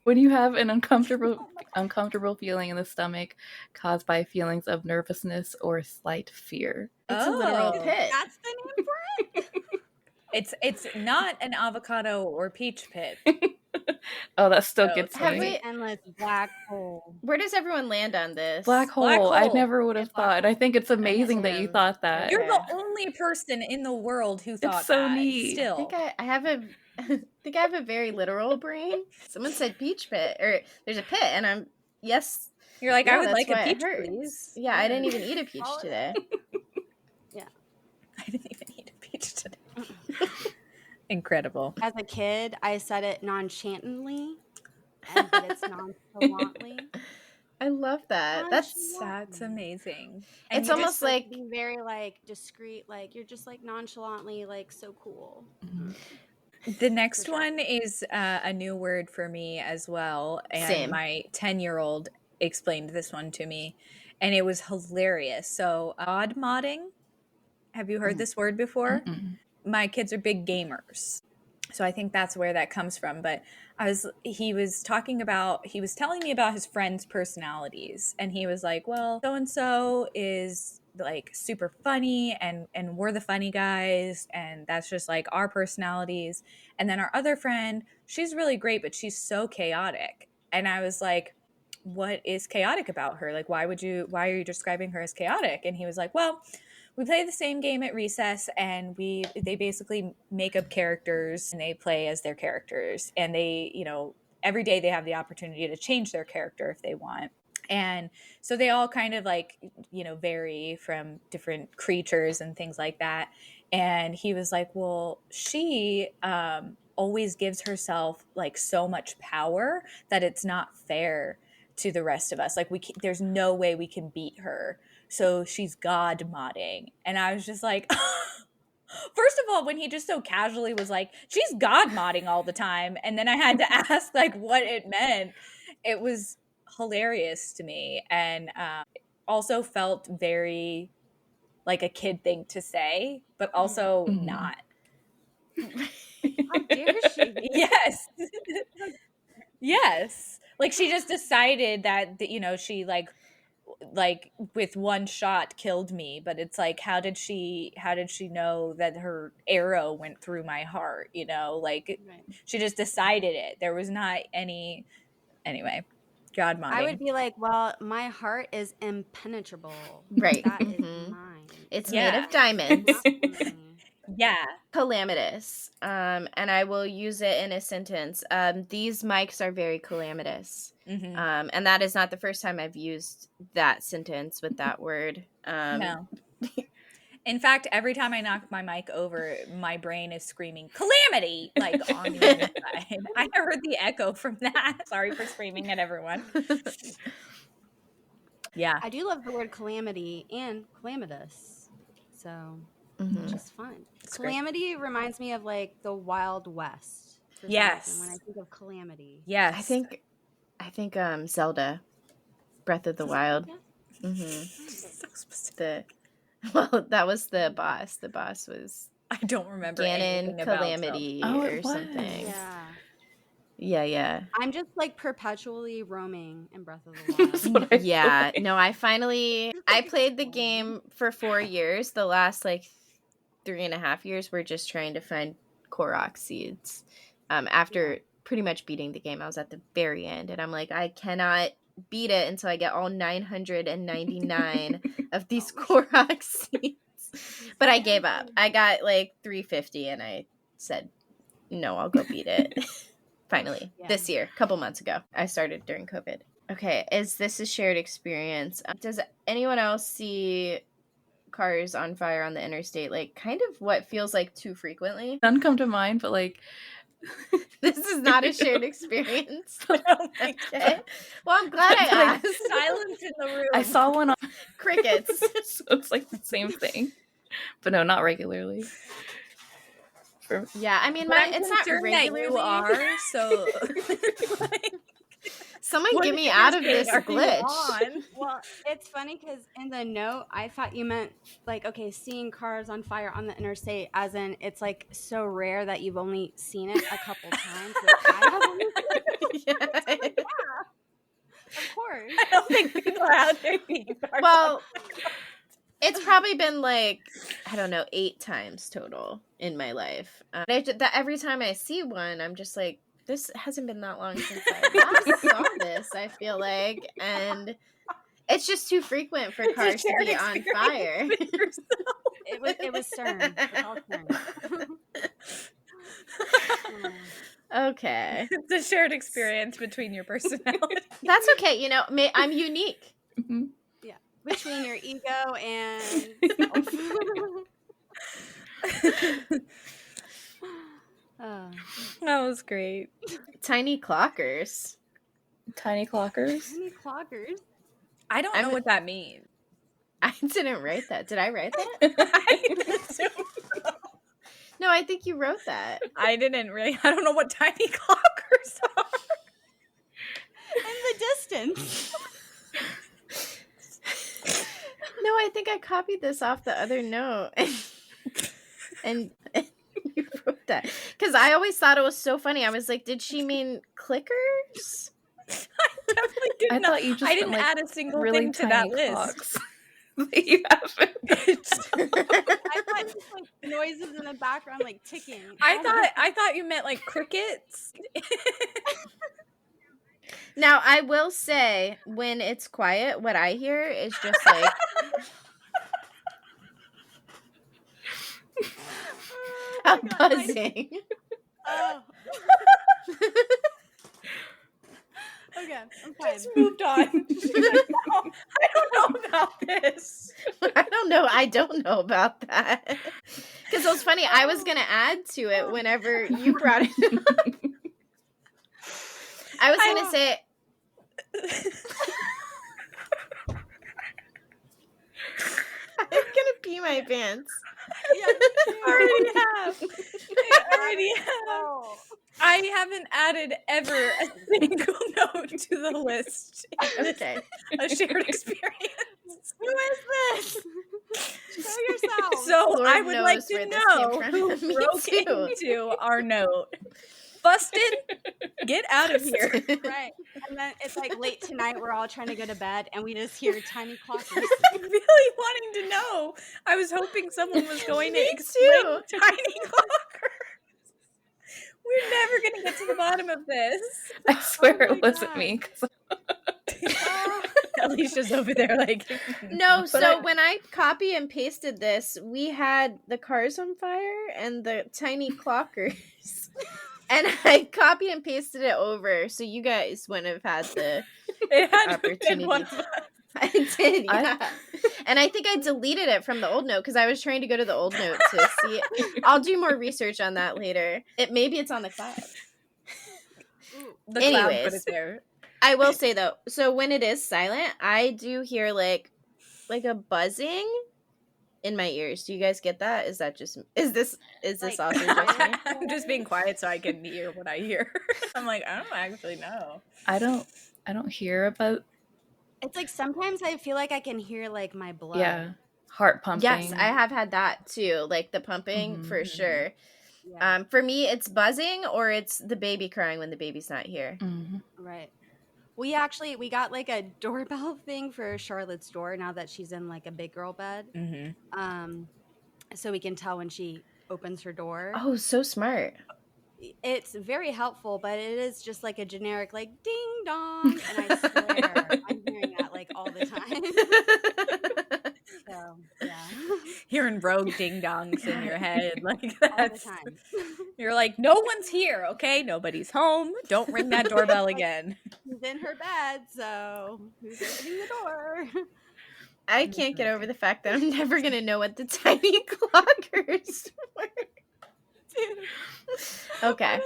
when you have an uncomfortable feeling in the stomach caused by feelings of nervousness or slight fear. It's a literal pit. That's the name for it? It's not an avocado or peach pit. Oh, that still gets me. Endless black hole. Where does everyone land on this? Black hole. I never would have thought. I think it's amazing that you thought that. You're the only person in the world who thought it's so that. Neat. Still, I think I have a very literal brain. Someone said peach pit, or there's a pit, and yes. You're like, I would like a peach, please. Yeah, I didn't even eat a peach today. Yeah, I didn't even eat a peach today. Incredible. As a kid, I said it nonchalantly, but it's nonchalantly. I love that. That's amazing. And it's almost like being very discreet, you're just nonchalantly so cool. Mm-hmm. The next one is a new word for me as well, and Same. My 10-year-old explained this one to me, and it was hilarious. So, odd modding. Have you heard this word before? Mm-mm. My kids are big gamers, so I think that's where that comes from. But he was telling me about his friends' personalities, and he was like, well, so and so is super funny, and we're the funny guys, and that's just our personalities. And then our other friend, she's really great, but she's so chaotic. And I was like, what is chaotic about her? Why are you describing her as chaotic? And he was like, well, we play the same game at recess, and they basically make up characters, and they play as their characters, and they, every day they have the opportunity to change their character if they want. And so they all kind of vary from different creatures and things like that. And he was like, well, she always gives herself so much power that it's not fair to the rest of us. There's no way we can beat her. So she's God modding. And I was just like, first of all, when he just so casually was like, she's God modding all the time. And then I had to ask what it meant. It was hilarious to me. And also felt very like a kid thing to say, but also not. How dare she? Yes. Yes. She just decided that she with one shot killed me, but it's how did she know that her arrow went through my heart? Right. She just decided it. There was not any. Anyway, God modding. I would be like, well, my heart is impenetrable. Right. That is mine. It's Yeah. made of diamonds. Yeah. Calamitous. And I will use it in a sentence. These mics are very calamitous. And that is not the first time I've used that sentence with that word. No. In fact, every time I knock my mic over, my brain is screaming calamity, like on the inside. I heard the echo from that. Sorry for screaming at everyone. Yeah. I do love the word calamity and calamitous. So, just fun. It's calamity reminds me of like the Wild West. For some reason, when I think of calamity. Yes. I think Zelda, Breath of the Wild. So specific. Well, that was the boss. The boss was I don't remember Ganon Calamity or something. Yeah. I'm just like perpetually roaming in Breath of the Wild. Yeah. No, I played the game for 4 years. The last like 3.5 years, we're just trying to find Korok seeds. After pretty much beating the game, I was at the very end, and I'm like, I cannot beat it until I get all 999 of these Korok seeds. But I gave up. I got like 350, and I said, no, I'll go beat it. Finally, this year, a couple months ago. I started during COVID. Okay, is this a shared experience? Does anyone else see cars on fire on the interstate, like kind of what feels like too frequently? None come to mind, but like this is not a shared experience. Okay. Well, I'm glad I asked. Silence in the room. I saw one on crickets. So it's like the same thing, but no, not regularly. Yeah, I mean, it's not regularly. That you are, so someone get me out of this glitch. Well, it's funny because in the note, I thought you meant like, okay, seeing cars on fire on the interstate, as in it's like so rare that you've only seen it a couple times. Like, I have only seen it. Like, yeah, of course. I don't think people are out there being cars. Well, it's probably been like, I don't know, 8 times total in my life. That every time I see one, I'm just like, this hasn't been that long since I last saw this, I feel like. And it's just too frequent for cars to be on fire. It was CERN. It's all CERN. Okay. It's a shared experience between your personalities. That's okay. You know, I'm unique. Mm-hmm. Yeah. Between your ego and... That was great. Tiny clockers. Tiny clockers? Tiny clockers? I don't know what that means. I didn't write that. Did I write that? No, I think you wrote that. I didn't really. I don't know what tiny clockers are. In the distance. No, I think I copied this off the other note. And you wrote that. Because I always thought it was so funny. I was like, did she mean clickers? I definitely did not. Thought you just I didn't add a single really thing to that list. Clocks that you haven't. I thought just like noises in the background, like ticking. I thought you meant like crickets. Now, I will say, when it's quiet, what I hear is just like... a buzzing. Oh. Okay, I'm fine. Just moved on. No, I don't know about this. I don't know about that. Because it was funny, I was going to add to it whenever you brought it up. I was going to say... I'm going to pee my pants. Yeah, I already have. Oh. I haven't added ever a single note to the list. Okay. A shared experience. Who is this? Show yourself. So Lord I would like to knows know where this came who from. Me broke too. into our note. Busted, get out of here. Right. And then it's like late tonight, we're all trying to go to bed, and we just hear tiny clockers. I'm really wanting to know. I was hoping someone was going to explain tiny clockers. We're never going to get to the bottom of this. I swear Oh my it wasn't God. me. Alicia's over there like No, so when I copy and pasted this, we had the cars on fire and the tiny clockers. And I copied and pasted it over, so you guys wouldn't have had the opportunity. I did, yeah. And I think I deleted it from the old note because I was trying to go to the old note to see it. I'll do more research on that later. Maybe it's on the cloud. The cloud put it there. I will say though, so when it is silent, I do hear like a buzzing in my ears. Do you guys get that? Is that just is this Like, also just me? I'm just being quiet so I can hear what I hear. I'm like, I don't actually know. I don't hear about. It's like sometimes I feel like I can hear like my blood. Yeah, heart pumping. Yes, I have had that too, like the pumping for sure. Yeah. For me, it's buzzing or it's the baby crying when the baby's not here. Right. We got like a doorbell thing for Charlotte's door now that she's in like a big girl bed. So we can tell when she opens her door. Oh, so smart. It's very helpful, but it is just like a generic like ding dong, and I swear I'm hearing that like all the time. So yeah, hearing rogue ding dongs in your head like all the time. You're like, no one's here, okay? Nobody's home. Don't ring that doorbell again. She's in her bed, so who's opening the door? I can't get over the fact that I'm never gonna know what the tiny clockers were. Okay.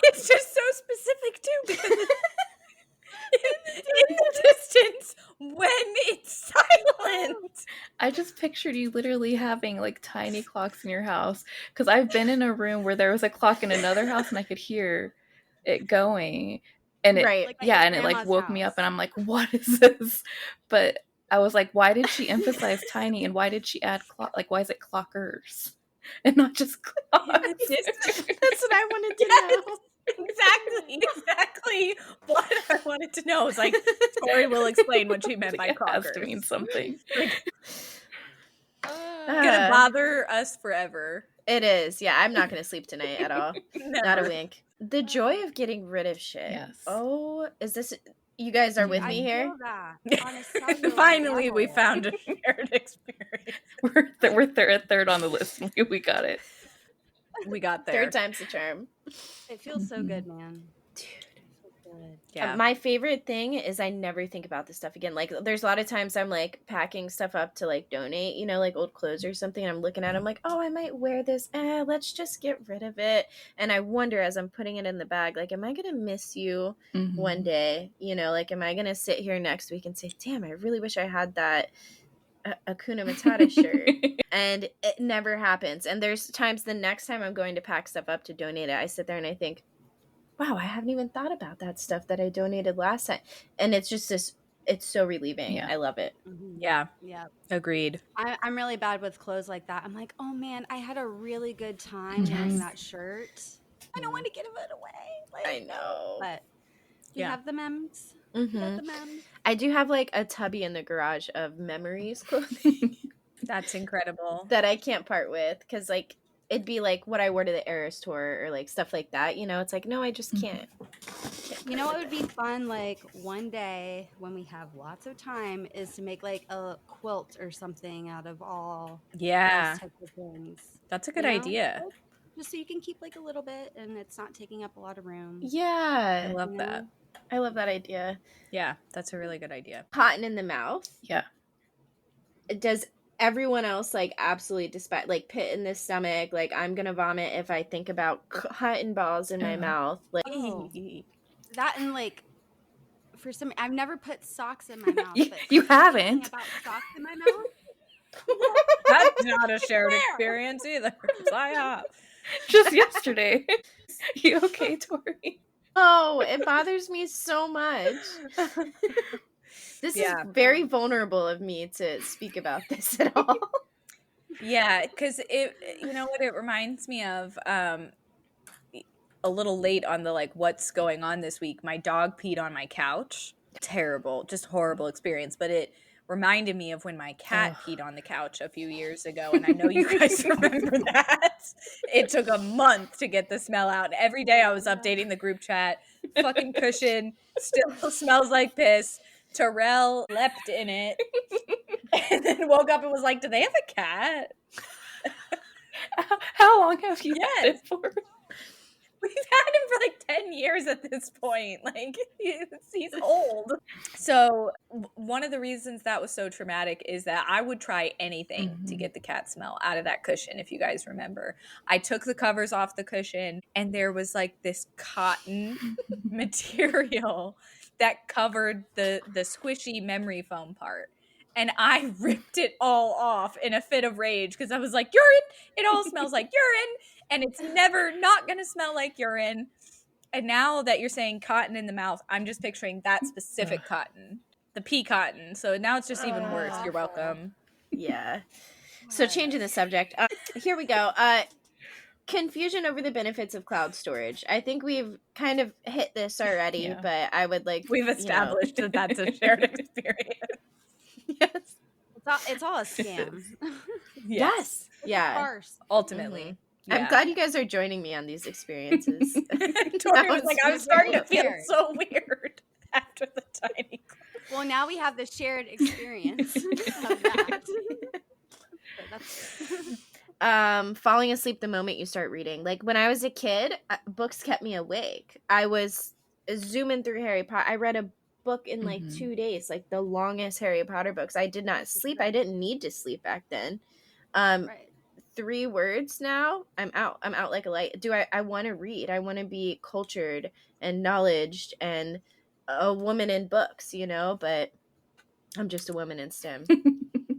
It's just so specific too because in the distance when it's silent. I just pictured you literally having like tiny clocks in your house because I've been in a room where there was a clock in another house and I could hear it going and it and it like woke me up and I'm like, what is this? But I was like, why did she emphasize tiny and why did she add clock? Like, why is it clockers and not just clocks? That's what I wanted to know. Exactly what I wanted to know. It's like Tori will explain what she meant by clockers. It has to mean something. Gonna bother us forever. It is. Yeah, I'm not gonna sleep tonight at all. Not a wink. The joy of getting rid of shit. Yes. Oh, is this? You guys are with me here? Finally, we found a shared experience. We're third on the list. We got it. We got there. Third time's the charm. It feels so good, man. Dude. So good. Yeah. My favorite thing is I never think about this stuff again. Like, there's a lot of times I'm like packing stuff up to like donate, you know, like old clothes or something. And I'm looking at it, I'm like, oh, I might wear this. Let's just get rid of it. And I wonder as I'm putting it in the bag, like, am I going to miss you one day? You know, like, am I going to sit here next week and say, damn, I really wish I had that Hakuna Matata shirt. And it never happens. And there's times the next time I'm going to pack stuff up to donate it, I sit there and I think, wow, I haven't even thought about that stuff that I donated last time. And it's just this, it's so relieving. Yeah. I love it. Yeah. Agreed. I'm really bad with clothes like that. I'm like, oh man, I had a really good time wearing that shirt. I don't want to give it away. Like, I know. But you have the memes. I do have like a tubby in the garage of memories clothing. That's incredible. That I can't part with because like it'd be like what I wore to the Eras tour or like stuff like that. You know, it's like, no, I just can't. You know what would be fun? Like one day when we have lots of time is to make like a quilt or something out of all those types of things. That's a good idea. Like, just so you can keep like a little bit and it's not taking up a lot of room. Yeah. I love that. I love that idea. Yeah, that's a really good idea. Cotton in the mouth. Yeah. Does everyone else like absolutely despise like pit in the stomach? Like I'm gonna vomit if I think about cotton balls in my mouth. Like that and like for some, I've never put socks in my mouth. You haven't. About socks in my mouth. That's not a shared experience either. Just yesterday. You okay, Tori? Oh, it bothers me so much. This is very vulnerable of me to speak about this at all. Yeah, because it, you know what it reminds me of, a little late on the like what's going on this week. My dog peed on my couch. Terrible, just horrible experience. But it reminded me of when my cat peed on the couch a few years ago, and I know you guys remember that. It took a month to get the smell out. Every day I was updating the group chat, fucking cushion still smells like piss. Terrell leapt in it and then woke up and was like, do they have a cat? How long have you had it for? We've had him for like 10 years at this point. Like, he's old. So one of the reasons that was so traumatic is that I would try anything to get the cat smell out of that cushion, if you guys remember. I took the covers off the cushion, and there was like this cotton material that covered the squishy memory foam part. And I ripped it all off in a fit of rage because I was like, urine! It all smells like urine! And it's never not going to smell like urine. And now that you're saying cotton in the mouth, I'm just picturing that specific cotton. The pea cotton. So now it's just even worse. You're welcome. Yeah. So changing the subject. Here we go. Confusion over the benefits of cloud storage. I think we've kind of hit this already, but I would like... We've established that that's a shared experience. Yes. It's all a scam. Yes. Yeah. Farce. Ultimately. Mm-hmm. Yeah. I'm glad you guys are joining me on these experiences. Tori was like, I was starting to feel so weird after the tiny club. Well, now we have the shared experience of that. Falling asleep the moment you start reading. Like when I was a kid, books kept me awake. I was zooming through Harry Potter. I read a book in like 2 days, like the longest Harry Potter books. I did not sleep. I didn't need to sleep back then. Right. 3 words now, I'm out like a light. I want to read. I want to be cultured and knowledged and a woman in books, but I'm just a woman in STEM.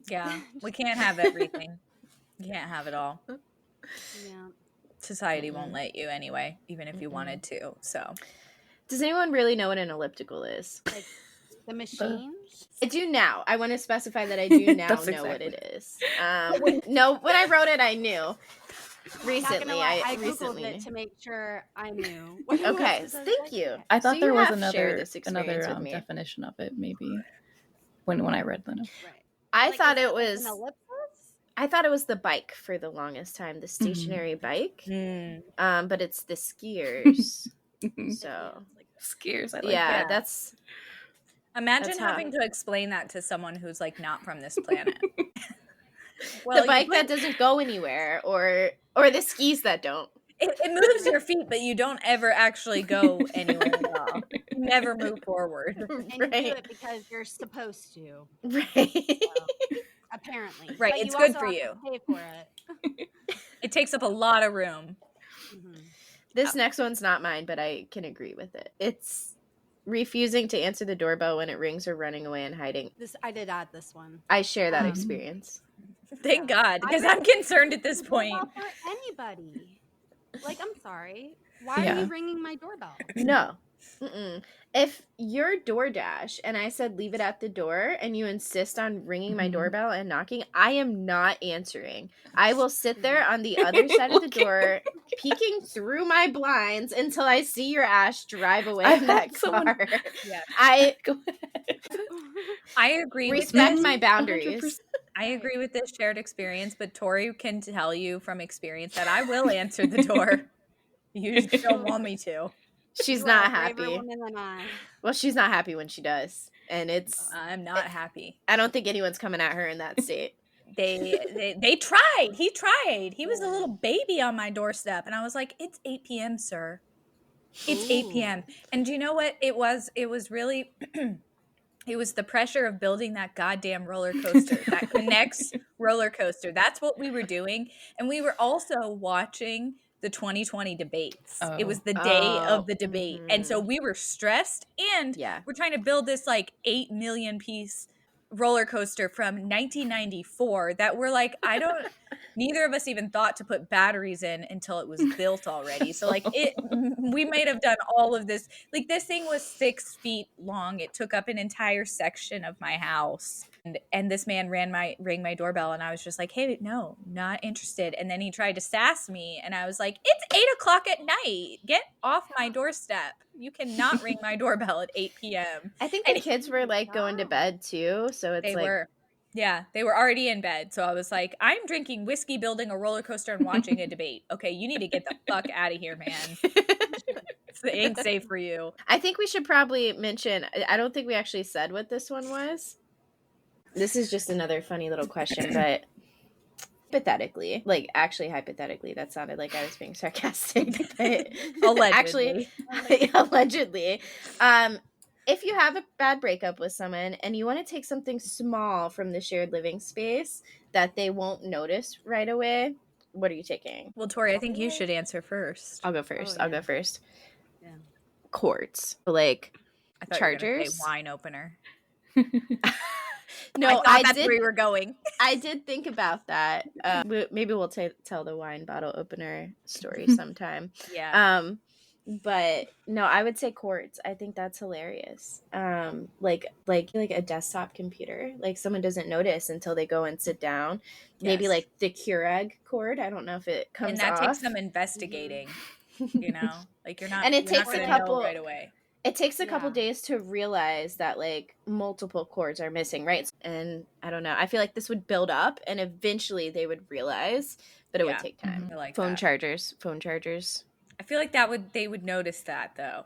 Yeah, we can't have everything. You can't have it all. Yeah. Society won't let you anyway, even if you wanted to. So, does anyone really know what an elliptical is? Like the machine? I do now. I want to specify that I do now know what it is. No, when I wrote it, I knew. Recently, I Googled it to make sure I knew. Okay, thank you. I thought so there was another definition of it, maybe when I read them. Right. I thought it was the bike for the longest time, the stationary bike. But it's the skiers. So skiers, I like that. That's. Imagine having to explain that to someone who's like not from this planet. Well, the bike that doesn't go anywhere, or the skis that don't. It moves your feet, but you don't ever actually go anywhere at all. You never move forward. And you do it because you're supposed to. Right. So, apparently. Right, but it's good for you. Pay for it. It takes up a lot of room. This next one's not mine, but I can agree with it. It's refusing to answer the doorbell when it rings or running away and hiding. I did add this one. I share that experience. Thank God, because I'm concerned at this point. For anybody. Like, I'm sorry. Why are you ringing my doorbell? No. If you're DoorDash and I said leave it at the door and you insist on ringing my doorbell and knocking, I am not answering. I will sit there on the other side of the door, peeking through my blinds until I see your ass drive away in that car. Yeah. I agree. Respect my boundaries. 100%. I agree with this shared experience, but Tori can tell you from experience that I will answer the door. You just don't want me to. She's not happy. Woman than I. Well, she's not happy when she does, and I'm not happy. I don't think anyone's coming at her in that state. They tried. He tried. He was a little baby on my doorstep, and I was like, "It's 8 p.m., sir. It's 8 p.m." And do you know what it was? It was really. It was the pressure of building that goddamn roller coaster, that connects roller coaster. That's what we were doing, and we were also watching the 2020 debates. It was the day of the debate. And so we were stressed, and we're trying to build this like 8 million piece roller coaster from 1994 that we're like, neither of us even thought to put batteries in until it was built already. So like we might have done all of this. Like this thing was 6 feet long. It took up an entire section of my house. And this man rang my doorbell, and I was just like, hey, no, not interested. And then he tried to sass me, and I was like, it's 8:00 at night. Get off my doorstep. You cannot ring my doorbell at 8 p.m. I think the kids were like going to bed too, so it's they were already in bed. So I was like, I'm drinking whiskey, building a roller coaster, and watching a debate. Okay, you need to get the fuck out of here, man. It ain't safe for you. I think we should probably mention, I don't think we actually said what this one was. This is just another funny little question, but hypothetically, like actually hypothetically, that sounded like I was being sarcastic, but Allegedly. actually, allegedly, if you have a bad breakup with someone and you want to take something small from the shared living space that they won't notice right away, what are you taking? Well, Tori, I think you should answer first. I'll go first. Oh, I'll yeah. go first. Yeah. Quartz, like I thought chargers. You were gonna say wine opener. No, I I did. Where you were going. I did think about that. Maybe we'll tell the wine bottle opener story sometime. Yeah. But no, I would say quartz. I think that's hilarious. Like a desktop computer. Like someone doesn't notice until they go and sit down. Maybe Yes. like the Keurig cord. I don't know if it comes And that off. takes some investigating. You know, like you're not. And it you're takes not a gonna couple know right away. It takes a couple Yeah. days to realize that like multiple cords are missing, right? And I don't know. I feel like this would build up and eventually they would realize, but it would take time. I like Phone that. chargers. I feel like they would notice that though.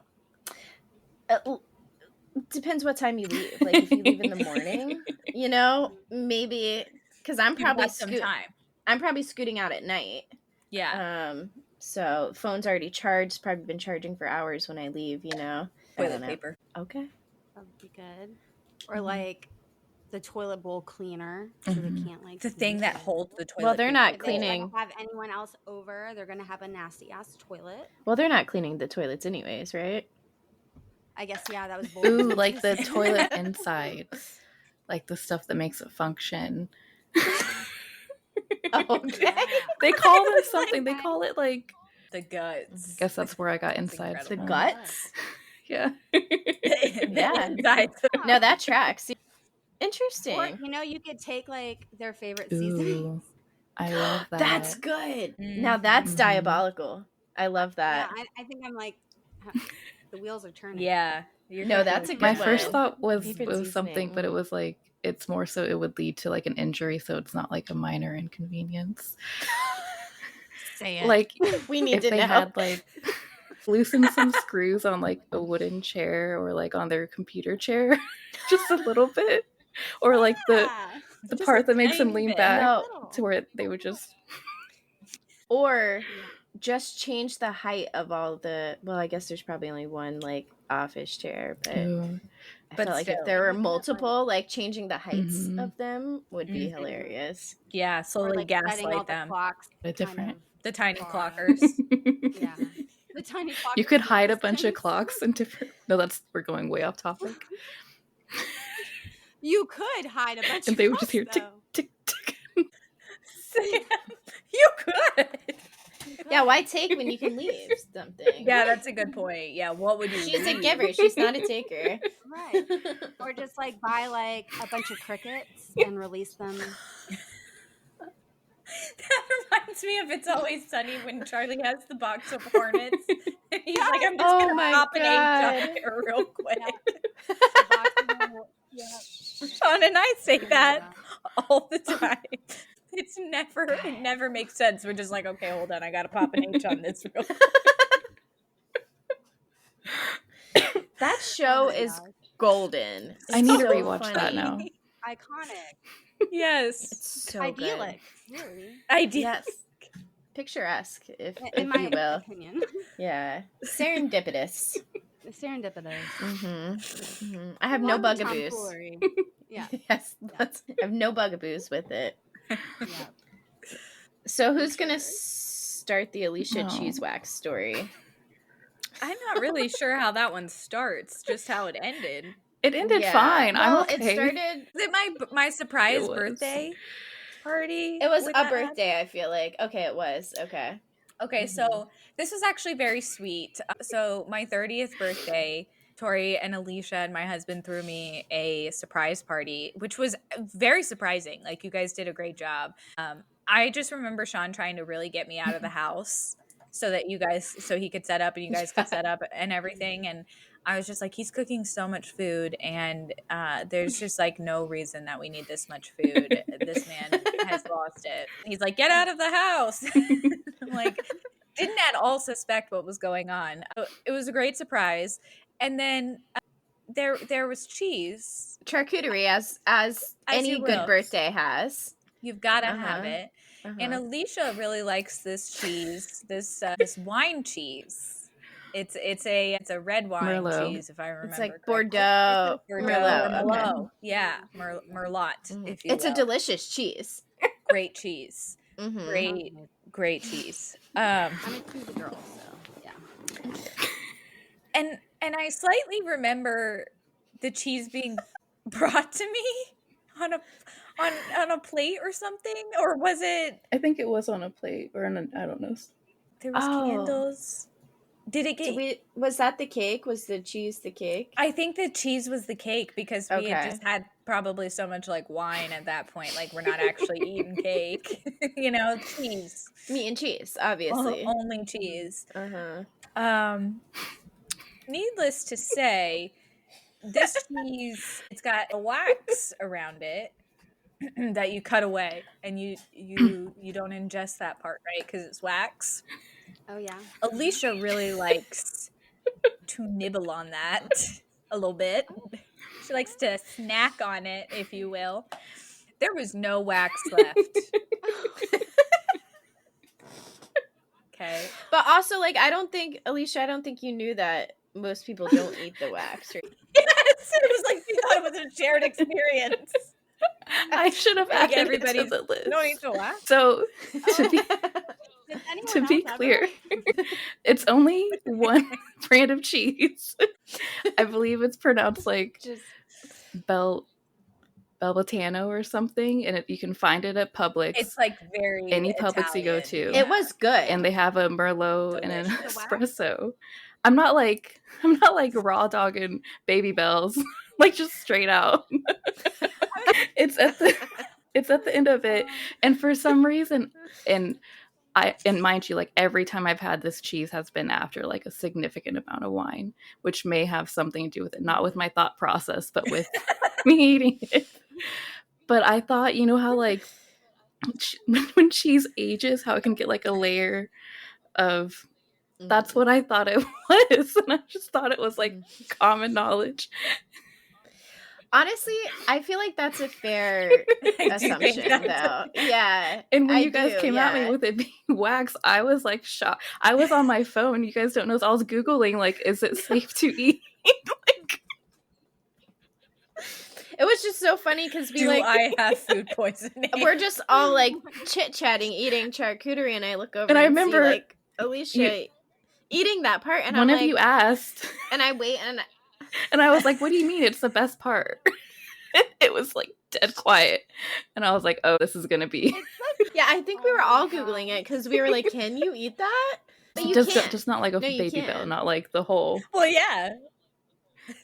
Depends what time you leave. Like if you leave in the morning, you know, maybe because I'm probably some time. I'm probably scooting out at night. Yeah. So phone's already charged. Probably been charging for hours when I leave. You know, Toilet paper. Okay, That would be good. Or like the toilet bowl cleaner, so they can't like The clean thing that toilet holds bowl. the toilet. Well, they're not If they cleaning. have anyone else over, they're gonna have a nasty ass toilet. Well, they're not cleaning the toilets anyways, right? I guess that was bold. Ooh, like the toilet insides, like the stuff that makes it function. Okay. They call it something. They call it like. The guts. I guess that's where I got insides. The from. guts. Yeah. Yeah. No, that tracks. Interesting. Or you could take like their favorite seasoning. Ooh, I love that. That's good. Now that's diabolical. I love that. Yeah, I think I'm like the wheels are turning. Yeah. No, that's a good My one. first thought was Favorite it was something, seasoning. but it was like it's more so it would lead to like an injury, so it's not like a minor inconvenience. Say it. Like We need if to they know. had like loosened some screws on like a wooden chair or like on their computer chair, just a little bit, or like the Just part a that makes them tiny lean bit. back No. to where they would just. Or just change the height of all the. Well, I guess there's probably only one like office chair, but Ooh. I But feel like if still. there were multiple, like changing the heights Mhm. of them would be Mhm. hilarious. Yeah, Or slowly like setting all gaslight the them. clocks. But different. The tiny Far. clockers. Yeah. The tiny clock. You could hide a bunch of clocks in different. No, we're going way off topic. You could hide a bunch And of they would just hear clocks, tick though. tick tick. You could. Yeah, why take when you can leave something? Yeah, that's a good point. Yeah, what would you She's a leave? giver. She's not a taker. Right. Or just like buy like a bunch of crickets and release them. That reminds me of It's Always Sunny when Charlie has the box of hornets. And he's like, I'm just Oh going to my pop an egg God. on it real quick. Yeah. Sean and I say that Yeah. all the time. It never makes sense. We're just like, okay, hold on. I got to pop an H on this real quick. That show Oh my is gosh. golden. I need to So rewatch that funny. now. Iconic. Yes. It's so Idyllic. Really. Idea. Yes. Picturesque, if In my you will. opinion. Yeah. Serendipitous. Serendipitous. I have no Love the bugaboos. tomfoolery. Yeah. Yes, I have no bugaboos with it. Yeah. So who's gonna start the Alisha Oh. cheese wax story? I'm not really sure how that one starts, just how it ended. It ended Yeah. fine. Well, I'm okay. It started. Was it my surprise It was. birthday party? It was when a that birthday. I feel like. Okay, it was okay. Okay, so this was actually very sweet. So my 30th birthday, Tori and Alicia and my husband threw me a surprise party, which was very surprising. Like, you guys did a great job. I just remember Sean trying to really get me out of the house so he could set up and you guys could set up and everything. And I was just like, he's cooking so much food and there's just like no reason that we need this much food. This man has lost it. He's like, get out of the house. I'm like, didn't at all suspect what was going on. It was a great surprise. And then there was cheese. Charcuterie, as any good birthday has. You've got to have it. And Alisha really likes this cheese, this wine cheese. It's a red wine Merlot. cheese, if I remember. It's like correctly. Bordeaux. Merlot. Okay. Yeah, Merlot, if you It's will. a delicious cheese. Great cheese. Great cheese. I'm a cheese girl, so yeah. And I slightly remember the cheese being brought to me on a plate or something, or was it? I think it was on a plate or on I don't know. There was candles. Did it get? Was that the cake? Was the cheese the cake? I think the cheese was the cake because we had just had probably so much like wine at that point. Like we're not actually eating cake, cheese, meat and cheese, obviously. Only cheese. Needless to say, this cheese, it's got a wax around it that you cut away, and you don't ingest that part, right? Because it's wax. Oh yeah. Alisha really likes to nibble on that a little bit. She likes to snack on it, if you will. There was no wax left. Okay. But also, like, Alisha, I don't think you knew that most people don't eat the wax. Right? Yes, it was like you thought it was a shared experience. I should have added everybody to the list. Don't eat the wax. So to be clear, it's only one brand of cheese. I believe it's pronounced like just Belbatano or something, and you can find it at Publix. It's like very any Italian. Publix you go to. It was good, and they have a Merlot and an espresso. I'm not like raw dogging Babybels, like just straight out. It's at the end of it, and for some reason, and mind you, like every time I've had this cheese has been after like a significant amount of wine, which may have something to do with it, not with my thought process, but with me eating it. But I thought, how like when cheese ages, how it can get like a layer of. That's what I thought it was, and I just thought it was like common knowledge. Honestly, I feel like that's a fair assumption, though. Yeah. And when you guys came at me with it being wax, I was like shocked. I was on my phone. You guys don't know. So I was Googling, like, is it safe to eat? It was just so funny because I have food poisoning? We're just all like chit-chatting, eating charcuterie, and I look over and I remember see, like, Alisha eating that part, and one I'm of like, you asked, and I wait, and I was like, what do you mean it's the best part? It was like dead quiet, and I was like, oh, this is gonna be. Yeah, I think we were all Googling it because we were like, can you eat that? But you can't. Just not like a Babybel, not like the whole. Well, yeah,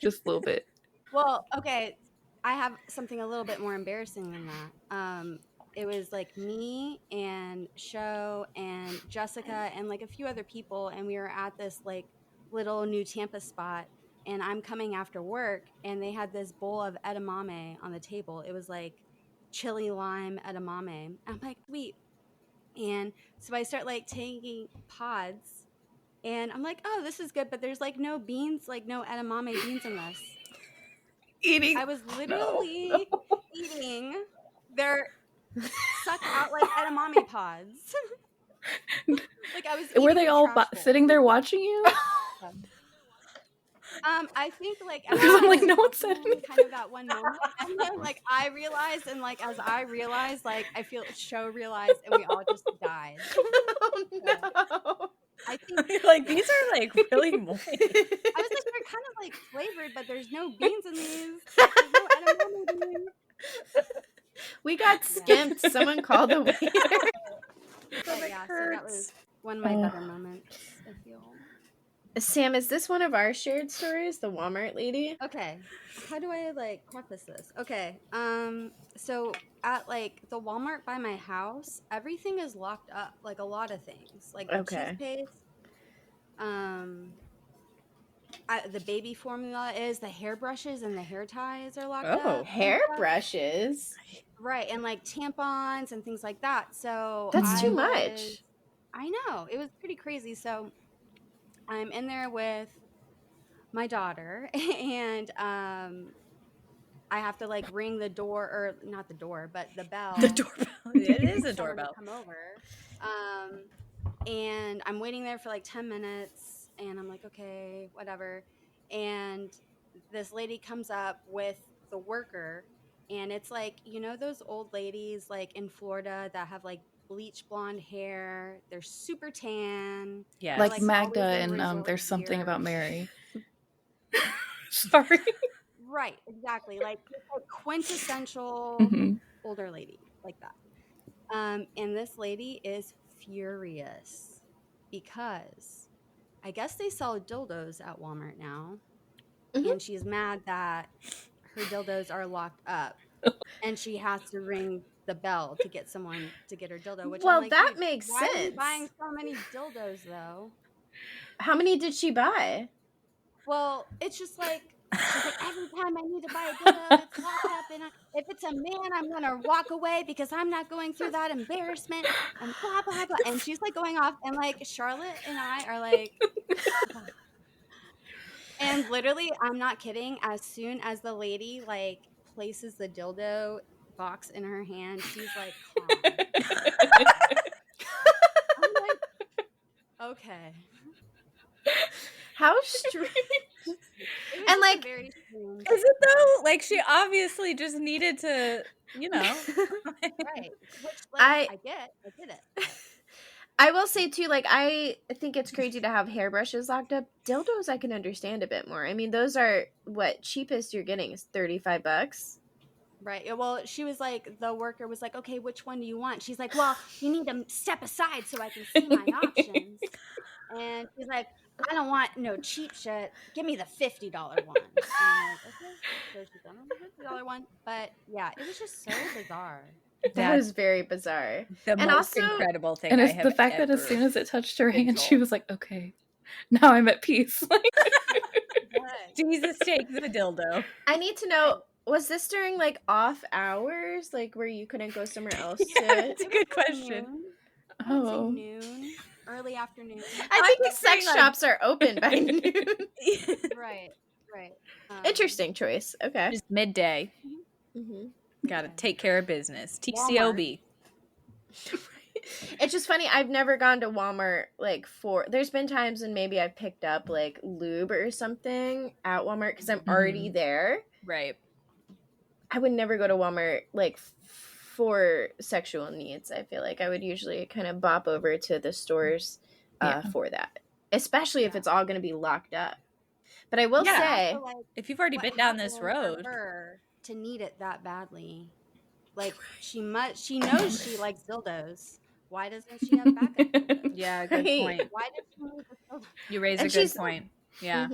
just a little bit. Well, okay, I have something a little bit more embarrassing than that. It was like me and Sho and Jessica and like a few other people, and we were at this like little New Tampa spot, and I'm coming after work, and they had this bowl of edamame on the table. It was like chili lime edamame. I'm like, sweet. And so I start like taking pods, and I'm like, oh, this is good, but there's like no beans, like no edamame beans in this. I was literally eating their suck out like edamame pods. Like I was. Were they all sitting there watching you? I think like I'm like, no one said anything. Kind of that one moment, and then like I realized, and like as I realized, like I feel Sho realized, and we all just died. Oh no! I think like these are like really moist. I was like, they're kind of like flavored, but there's no beans in these. There's no edamame beans. We got skimped. Yeah. Someone called the waiter. So that was one of my better moments, I feel. Sam, is this one of our shared stories, the Walmart lady? Okay. How do I like preface this? Okay. So at like the Walmart by my house, everything is locked up, like a lot of things. Like the toothpaste, the baby formula is, the hairbrushes and the hair ties are locked up. Oh, hairbrushes. Right, and like tampons and things like that. So that's too much. I know. It was pretty crazy. So I'm in there with my daughter and I have to like ring the door, or not the door, but the The bell doorbell. It is for a someone to doorbell. come over. Um, and I'm waiting there for like 10 minutes and I'm like, okay, whatever. And this lady comes up with the worker, and it's like, those old ladies like in Florida that have like bleach blonde hair. They're super tan. They're Yes. Like like Magda always in and resort There's Something gear. About Mary. Sorry. Right, exactly. Like just like quintessential Hmm. older lady like that. And this lady is furious because I guess they sell dildos at Walmart now, Mhm. and she's mad that her dildos are locked up, and she has to ring the bell to get someone to get her dildo. Which I'm Well, like, that dude, makes why are you buying sense. so many dildos though? How many did she buy? Well, it's just like she's like, every time I need to buy a dildo, it's locked up, and if it's a man, I'm gonna walk away because I'm not going through that embarrassment and blah blah blah. And she's like going off, and like Charlotte and I are like, and literally, I'm not kidding. As soon as the lady like places the dildo box in her hand, she's like calm. I'm like, okay. How strange. It was And just a like, very strange Is it moment. though? Like she obviously just needed to, you know. Right. Which like I I get it. But I will say too, like I think it's crazy to have hairbrushes locked up. Dildos I can understand a bit more. I mean, those are what cheapest you're getting is $35. right. Well, she was like, the worker was like, okay, which one do you want? She's like, well, you need to step aside so I can see my options. And she's like, I don't want no cheap shit. Give me the $50 one. And I'm like, okay. So she's on the $50 one. But yeah, it was just so bizarre. That was That's very bizarre. the And most also, incredible thing And I it's have the fact that as ever soon as it touched her been hand, she told. was like, okay, now I'm at peace. But Jesus, take the dildo. I need to know, was this during like off hours, like where you couldn't go somewhere else Yeah, to? that's a it was good like question. noon. I would say Oh. noon, early afternoon. I I'm think the picturing sex shops are open by noon. Right, right. Interesting choice. Okay. just midday. Hmm. Got to Okay. take care of business. Walmart. TCOB. It's just funny. I've never gone to Walmart like for. There's been times when maybe I've picked up like lube or something at Walmart because I'm already there. Right. I would never go to Walmart like for sexual needs. I feel like I would usually kind of bop over to the stores Yeah. for that, especially if Yeah. it's all going to be locked up. But I will Yeah. say, Also, like, If you've already what been down this happened road. for her to need it that badly? Like, she knows she likes dildos. Why doesn't she have backup dildos? Yeah, good right? point. Why does she need this dildo? You raise a And good she's point. Yeah.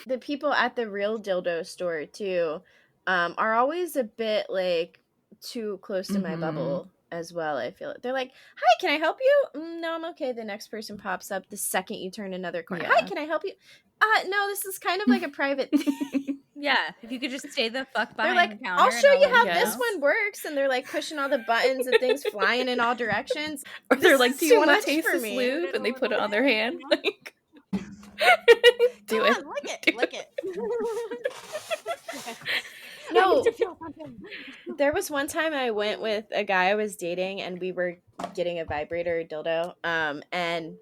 the people at the real dildo store too are always a bit like too close to my bubble as well. I feel it. They're like, hi, can I help you? No, I'm okay. The next person pops up the second you turn another corner. Yeah. Hi, can I help you? No, this is kind of like a private thing. Yeah. If you could just stay the fuck They're behind like, the counter. I'll show and you I'll how let this know. one works, and they're like pushing all the buttons and things flying in all directions. Or they're This like, is do you too want much to taste for this me. lube? And they put it on their hand. Go Like, do on, it. lick it, Do lick it. I No, need to feel something. there was one time I went with a guy I was dating, and we were getting a vibrator dildo. And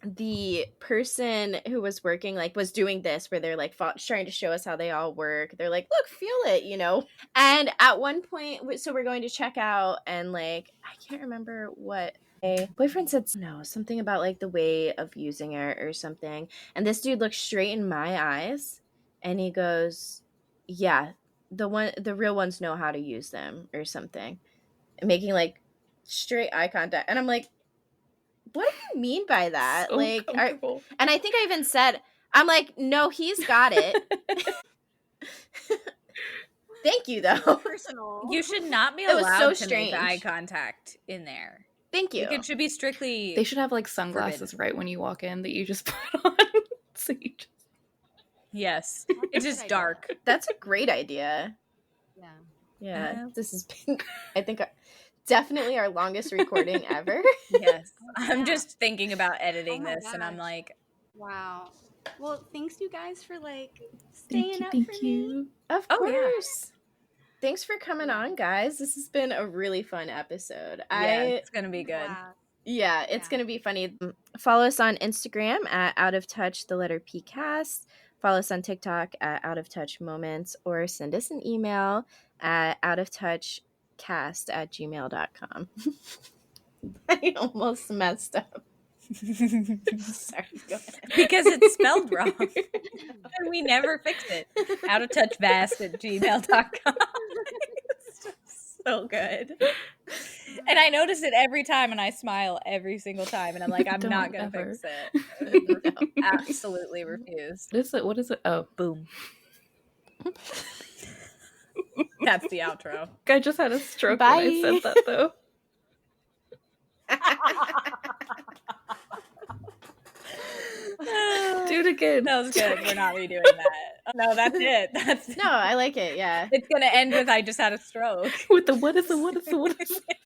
the person who was working like was doing this where they're like trying to show us how they all work. They're like, look, feel it, you know. And at one point, so we're going to check out, and like I can't remember what my boyfriend said, no, something about like the way of using it or something. And this dude looked straight in my eyes, and he goes, yeah, the real ones know how to use them or something, making like straight eye contact. And I'm like, what do you mean by that? So Like, comfortable. and I think I even said, I'm like, no, he's got it. Thank you, though. Personal. You should not be It was allowed so to make eye strange. contact in there. Thank you. Like, it should be strictly. They should have like sunglasses forbidden. right when you walk in that you just put on. So you just... Yes. That's a It's good just idea. dark. That's a great idea. Yeah. Yeah, this has been. I think definitely our longest recording ever. Yes. Oh, I'm yeah. just thinking about editing Oh my this, and I'm gosh. like, Wow. Well, thanks you guys for like staying up Thank for me. you. Of Oh, yeah. course. Thanks for coming on, guys. This has been a really fun episode. Yeah, it's gonna be good. Wow. Yeah, it's Yeah. going to be funny. Follow us on Instagram at Out of Touch, the letter P cast. Follow us on TikTok at Out of Touch Moments, or send us an email at outoftouchcast@gmail.com. I almost messed up. Sorry, go ahead. Because it's spelled wrong. And we never fix it. outoftouchvast@gmail.com. It's just so good. And I notice it every time, and I smile every single time, and I'm like, I'm not Don't gonna ever. fix it. Absolutely refuse. What is it? Oh, Boom. That's the outro. I just had a stroke when I said that, though. Do it again. That was good. We're not redoing that. No, that's it. That's No, I like it. Yeah. It's gonna end with I just had a stroke. With the what is it?